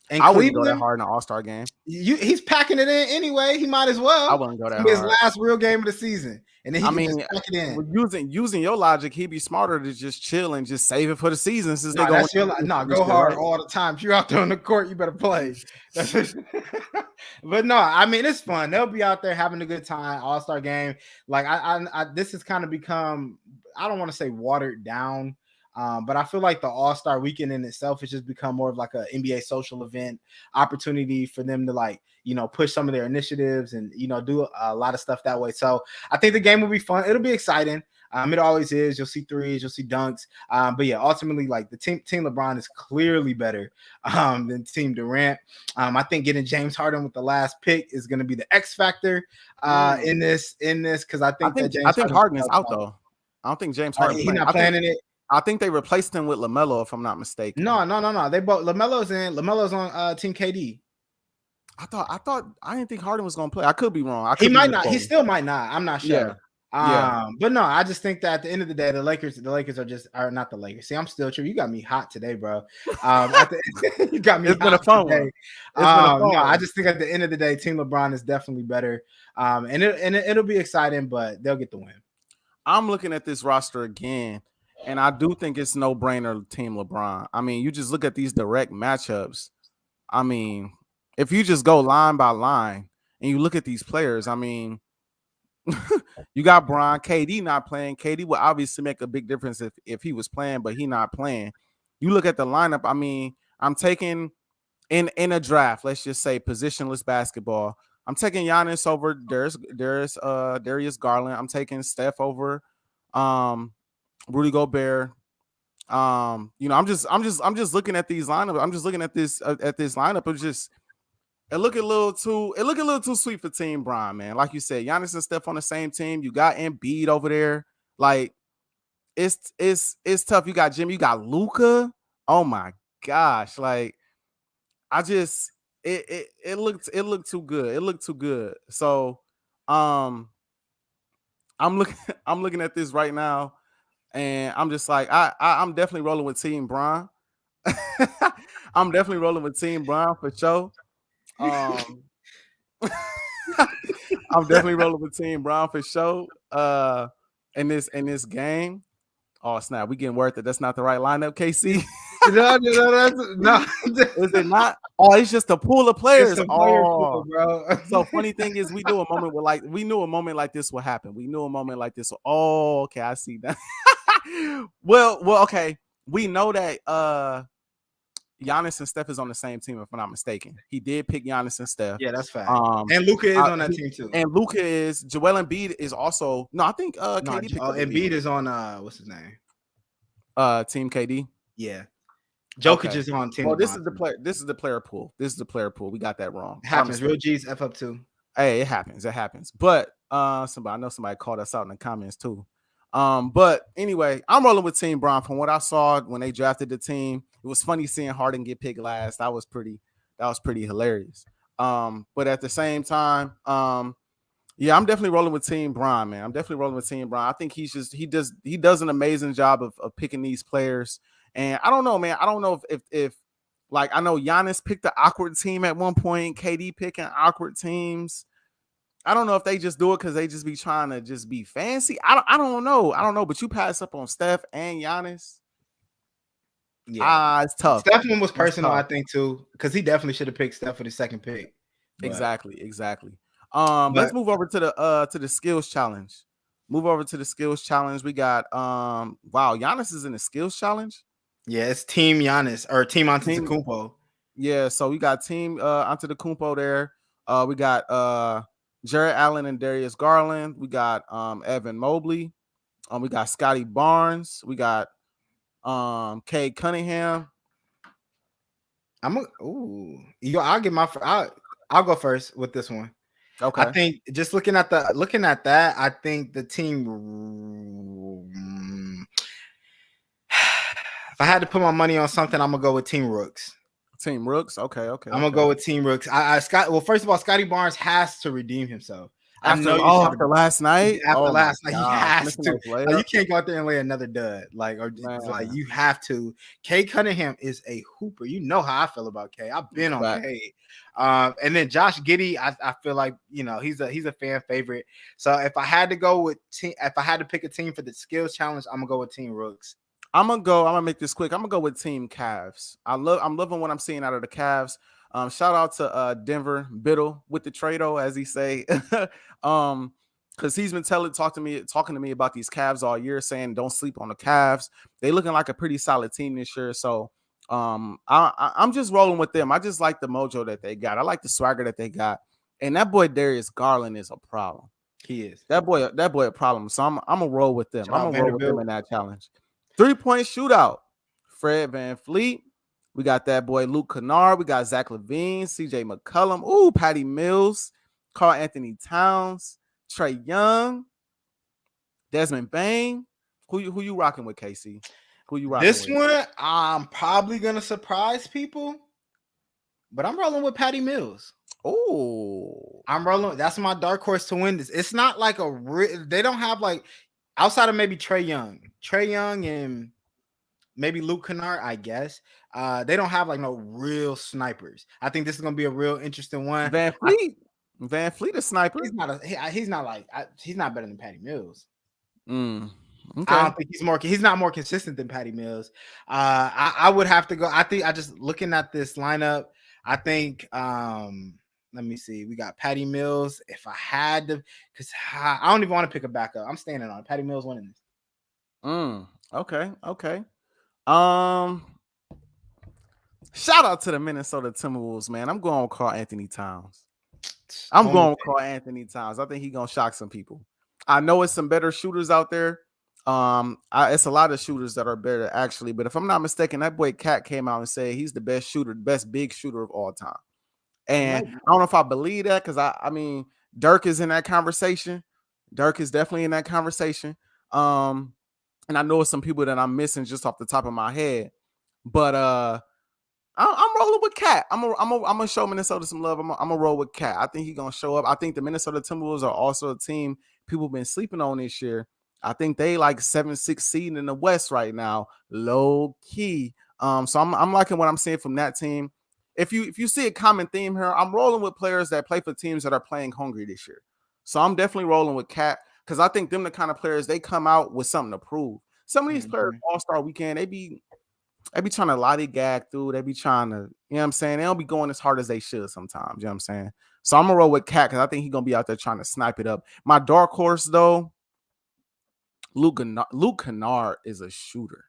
And I wouldn't go that hard in an All-Star game. He's packing it in anyway. He might as well. I wouldn't go that hard. His last real game of the season, and then he just pack it in. Using your logic, he'd be smarter to just chill and just save it for the season. Since go hard all the time. If you're out there on the court, you better play. But no, I mean, it's fun. They'll be out there having a good time. All-Star game, like this has kind of become, I don't want to say watered down. But I feel like the All-Star weekend in itself has just become more of like an NBA social event opportunity for them to push some of their initiatives and, do a lot of stuff that way. So I think the game will be fun. It'll be exciting. It always is. You'll see threes, you'll see dunks. But yeah, ultimately, like the team LeBron is clearly better than Team Durant. I think getting James Harden with the last pick is going to be the X factor in this because I think Harden is out though. I don't think James Harden. He's not playing in it. I think they replaced him with LaMelo, if I'm not mistaken. No. They both LaMelo's on Team KD. I didn't think Harden was gonna play. I could be wrong. He might not. He still might not. I'm not sure. Yeah. But no, I just think that at the end of the day, the Lakers are not the Lakers. See, I'm still true. You got me hot today, bro. You got me. It's been a fun one. I just think at the end of the day, Team LeBron is definitely better. And it'll be exciting, but they'll get the win. I'm looking at this roster again. And I do think it's no brainer Team LeBron. I mean, you just look at these direct matchups. I mean, if you just go line by line and you look at these players, I mean, you got Bron, KD not playing. KD would obviously make a big difference if he was playing, but he not playing. You look at the lineup. I mean, I'm taking in a draft, let's just say positionless basketball. I'm taking Giannis over Darius Garland. I'm taking Steph over Rudy Gobert. I'm just looking at these lineups. I'm just looking at this lineup. It look a little too sweet for Team Bron, man. Like you said, Giannis and Steph on the same team. You got Embiid over there. Like it's tough. You got Jimmy. You got Luka. Oh my gosh! Like it looked too good. It looked too good. So I'm looking I'm looking at this right now, and I'm just like, I'm definitely rolling with Team Bron. I'm definitely rolling with Team Bron for sure. I'm definitely rolling with Team Bron for sure. In this game. Oh snap, we getting word that that's not the right lineup, KC. No, Is it not? Oh, it's just a pool of players. it's a player pool, Oh, bro. so funny thing is, we knew a moment like this would happen. We knew a moment like this. Oh, okay, I see that. well, okay. We know that Giannis and Steph is on the same team, if I'm not mistaken. He did pick Giannis and Steph. Yeah, that's fact. And Luka is on that team too. And Luka is Joel Embiid is also I think no, KD picked up Embiid is on what's his name? Team KD. Yeah. Jokic Okay. is on team. Well, this is the player pool. We got that wrong. It happens. Real G's F up too. Hey, it happens. But I know somebody called us out in the comments too. But anyway, I'm rolling with Team Bron. From what I saw when they drafted the team, it was funny seeing Harden get picked last. That was pretty hilarious. But at the same time, yeah, I'm definitely rolling with Team Bron, man. I'm definitely rolling with Team Bron. I think he does an amazing job of picking these players. And I don't know, man. I don't know if like, I know Giannis picked the awkward team at one point, KD picking awkward teams. I don't know if they just do it because they just be trying to just be fancy. I don't know. But you pass up on Steph and Giannis. Yeah, it's tough. Steph one was personal, I think, too, because he definitely should have picked Steph for the second pick. But. Exactly. Let's move over to the skills challenge. We got Giannis is in the skills challenge. Yeah, it's Team Giannis or Team Antetokounmpo. Yeah, so we got Team Antetokounmpo there. We got Jared Allen and Darius Garland. We got Evan Mobley. We got Scotty Barnes. We got Cade Cunningham. I'll go first with this one. Okay. I think just looking at that, I think the team. If I had to put my money on something, I'm gonna go with Team Rooks. Team Rooks. Okay. I'm gonna go with Team Rooks. First of all, Scotty Barnes has to redeem himself. After last night, he has to. You can't go out there and lay another dud. You have to. Cade Cunningham is a hooper. You know how I feel about Cade. I've been on Cade. And then Josh Giddey, I feel like he's a fan favorite. So if I had to pick a team for the skills challenge, I'm gonna go with Team Rooks. I'm gonna make this quick. I'm gonna go with Team Cavs. I'm loving what I'm seeing out of the Cavs. Shout out to Denver Biddle with the trado, as he say. Because he's been talking to me about these Cavs all year, saying don't sleep on the Cavs. They looking like a pretty solid team this year. So I'm just rolling with them. I just like the mojo that they got. I like the swagger that they got. And that boy Darius Garland is a problem. He is. That boy a problem. So I'm gonna roll with them. I'm gonna roll with them in that challenge. 3-point shootout. Fred VanVleet. We got that boy Luke Kennard. We got Zach LaVine, CJ McCollum. Ooh, Patty Mills, Karl Anthony Towns, Trae Young, Desmond Bane. Who you rocking with, KC? Who you rocking this with? One, I'm probably gonna surprise people, but I'm rolling with Patty Mills. Oh, I'm rolling. That's my dark horse to win this. It's not like they don't have like outside of maybe Trae Young and maybe Luke Kennard, I guess. They don't have like no real snipers. I think this is gonna be a real interesting one. VanVleet a sniper. He's not better than Patty Mills. Okay. I don't think he's not more consistent than Patty Mills. I would have to go. I think I just looking at this lineup. I think let me see. We got Patty Mills. If I had to, because I don't even want to pick a backup. I'm standing on it. Patty Mills winning this. Okay. Shout out to the Minnesota Timberwolves, man. I'm going with Karl Anthony Towns. I think he's gonna shock some people. I know it's some better shooters out there. It's a lot of shooters that are better actually, but if I'm not mistaken, that boy Cat came out and said he's the best big shooter of all time. And I don't know if I believe that because I mean Dirk is in that conversation. Dirk is definitely in that conversation. And I know some people that I'm missing just off the top of my head. But I'm rolling with Cat. I'm gonna show Minnesota some love. I'm gonna roll with Cat. I think he's gonna show up. I think the Minnesota Timberwolves are also a team people been sleeping on this year. I think they like 7-6 seed in the West right now, low key. So I'm liking what I'm seeing from that team. If you see a common theme here, I'm rolling with players that play for teams that are playing hungry this year. So I'm definitely rolling with Cat because I think them the kind of players they come out with something to prove. Some of these players All-Star weekend they be trying to lollygag through. They be trying to, you know what I'm saying? They don't be going as hard as they should sometimes. You know what I'm saying? So I'm gonna roll with Cat because I think he's gonna be out there trying to snipe it up. My dark horse though, Luke Kennard is a shooter.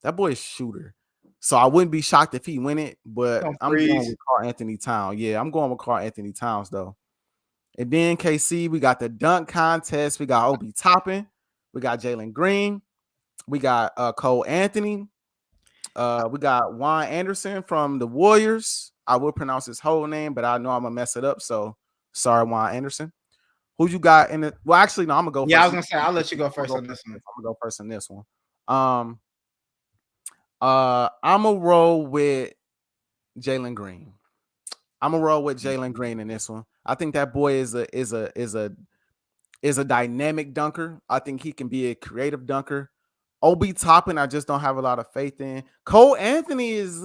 That boy is a shooter. So I wouldn't be shocked if he win it, but I'm going with Karl Anthony Towns. Yeah, I'm going with Karl Anthony Towns though. And then KC, we got the dunk contest. We got Obi Toppin. We got Jalen Green. We got Cole Anthony. We got Juan Anderson from the Warriors. I will pronounce his whole name, but I know I'm gonna mess it up. So sorry, Juan Anderson. Who you got in it? Well, actually, no, I'm gonna go first. Yeah, I was gonna say I'll let you go first on this one. I'm gonna go first on this one. I'm gonna roll with Jalen Green. I'm gonna roll with Jalen Green in this one. I think that boy is a dynamic dunker. I think he can be a creative dunker. Obi Toppin, I just don't have a lot of faith in. Cole Anthony is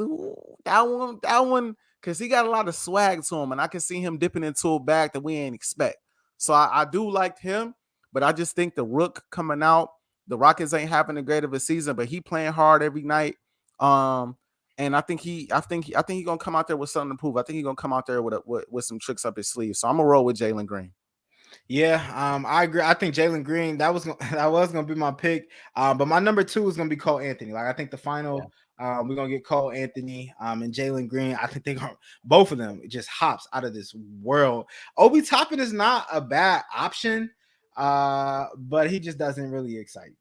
that one, because he got a lot of swag to him, and I can see him dipping into a bag that we ain't expect. So I do like him, but I just think the Rook coming out, the Rockets ain't having a great of a season, but he playing hard every night. And I think he gonna come out there with something to prove. I think he's gonna come out there with some tricks up his sleeve. So I'm gonna roll with Jalen Green. Yeah, I agree. I think Jalen Green that was gonna be my pick. But my number 2 is gonna be Cole Anthony. Like I think the final, we're gonna get Cole Anthony and Jalen Green. I think they are both of them just hops out of this world. Obi Toppin is not a bad option, but he just doesn't really excite me.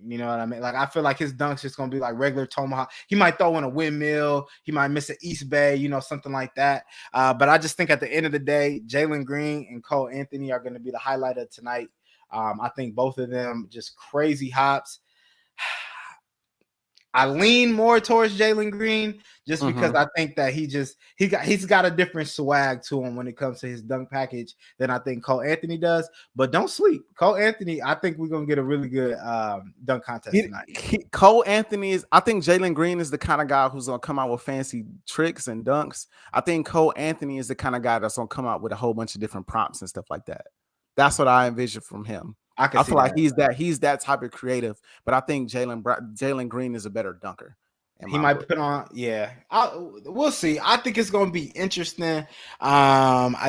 You know what I mean? Like I feel like his dunks just gonna be like regular tomahawk. He might throw in a windmill. He might miss an East Bay, something like that. But I just think at the end of the day, Jalen Green and Cole Anthony are going to be the highlight of tonight. I think both of them just crazy hops. I lean more towards Jalen Green just because I think that he's got a different swag to him when it comes to his dunk package than I think Cole Anthony does. But don't sleep, Cole Anthony. I think we're gonna get a really good dunk contest tonight. Cole Anthony is. I think Jalen Green is the kind of guy who's gonna come out with fancy tricks and dunks. I think Cole Anthony is the kind of guy that's gonna come out with a whole bunch of different prompts and stuff like that. That's what I envision from him. I feel like he's that type of creative, but I think Jalen Green is a better dunker. He might put on, we'll see. I think it's going to be interesting.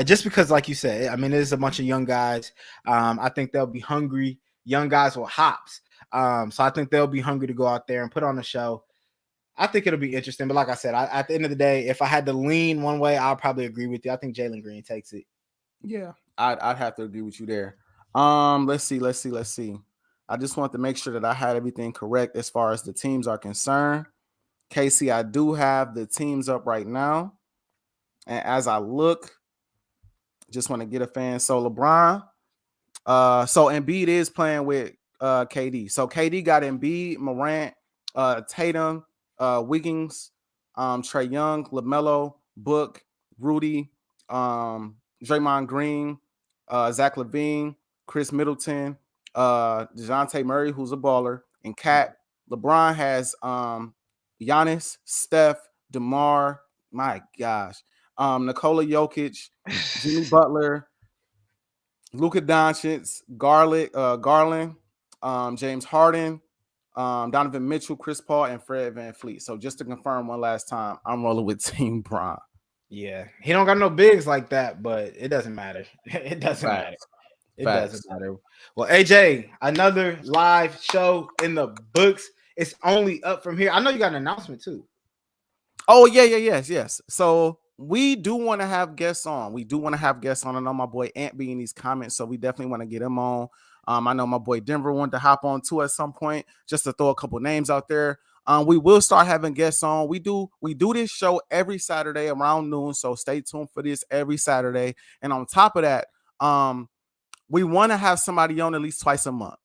Just because, like you said, I mean, there's a bunch of young guys. I think they'll be hungry. Young guys with hops. So I think they'll be hungry to go out there and put on a show. I think it'll be interesting. But like I said, at the end of the day, if I had to lean one way, I'll probably agree with you. I think Jalen Green takes it. Yeah, I'd have to agree with you there. Let's see. I just want to make sure that I had everything correct as far as the teams are concerned. Casey, I do have the teams up right now. And as I look, just want to get a fan. So LeBron, so Embiid is playing with KD. So KD got Embiid, Morant, Tatum, Wiggins, Trae Young, LaMelo, Book, Rudy, Draymond Green, Zach LaVine, Chris Middleton, DeJounte Murray, who's a baller, and Cat. LeBron has Giannis, Steph, DeMar, my gosh, Nikola Jokic, Jimmy Butler, Luka Doncic, Garland, James Harden, Donovan Mitchell, Chris Paul, and Fred VanVleet. So just to confirm one last time, I'm rolling with Team Bron. Yeah, he don't got no bigs like that, but it doesn't matter. It doesn't matter. It doesn't matter. Well, AJ, another live show in the books. It's only up from here. I know you got an announcement too. Oh, yes. So we do want to have guests on. I know my boy Ant be in these comments, so we definitely want to get him on. I know my boy Denver wanted to hop on too at some point, just to throw a couple names out there. We will start having guests on. We do this show every Saturday around noon, so stay tuned for this every Saturday. And on top of that, we want to have somebody on at least twice a month.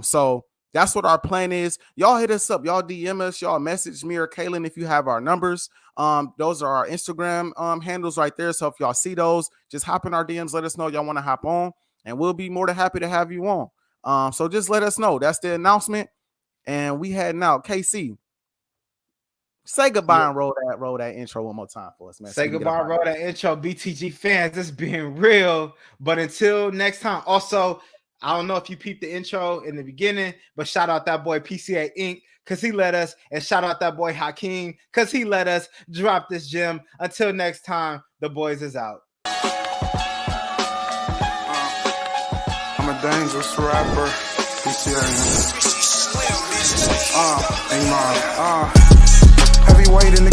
So That's what our plan is. Y'all hit us up. Y'all DM us. Y'all message me or Kaylin if you have our numbers. Those are our Instagram handles right there. So if y'all see those, just hop in our DMs. Let us know y'all want to hop on, and we'll be more than happy to have you on. So just let us know. That's the announcement, and we heading out. KC, say goodbye and roll that intro one more time for us, man. Say goodbye, roll that intro. BTG fans, it's being real. But until next time. Also, I don't know if you peeped the intro in the beginning, but shout out that boy PCA Inc. because he let us, and shout out that boy Hakeem because he let us drop this gem. Until next time, the boys is out. I'm a dangerous rapper. PCA. Heavyweight in the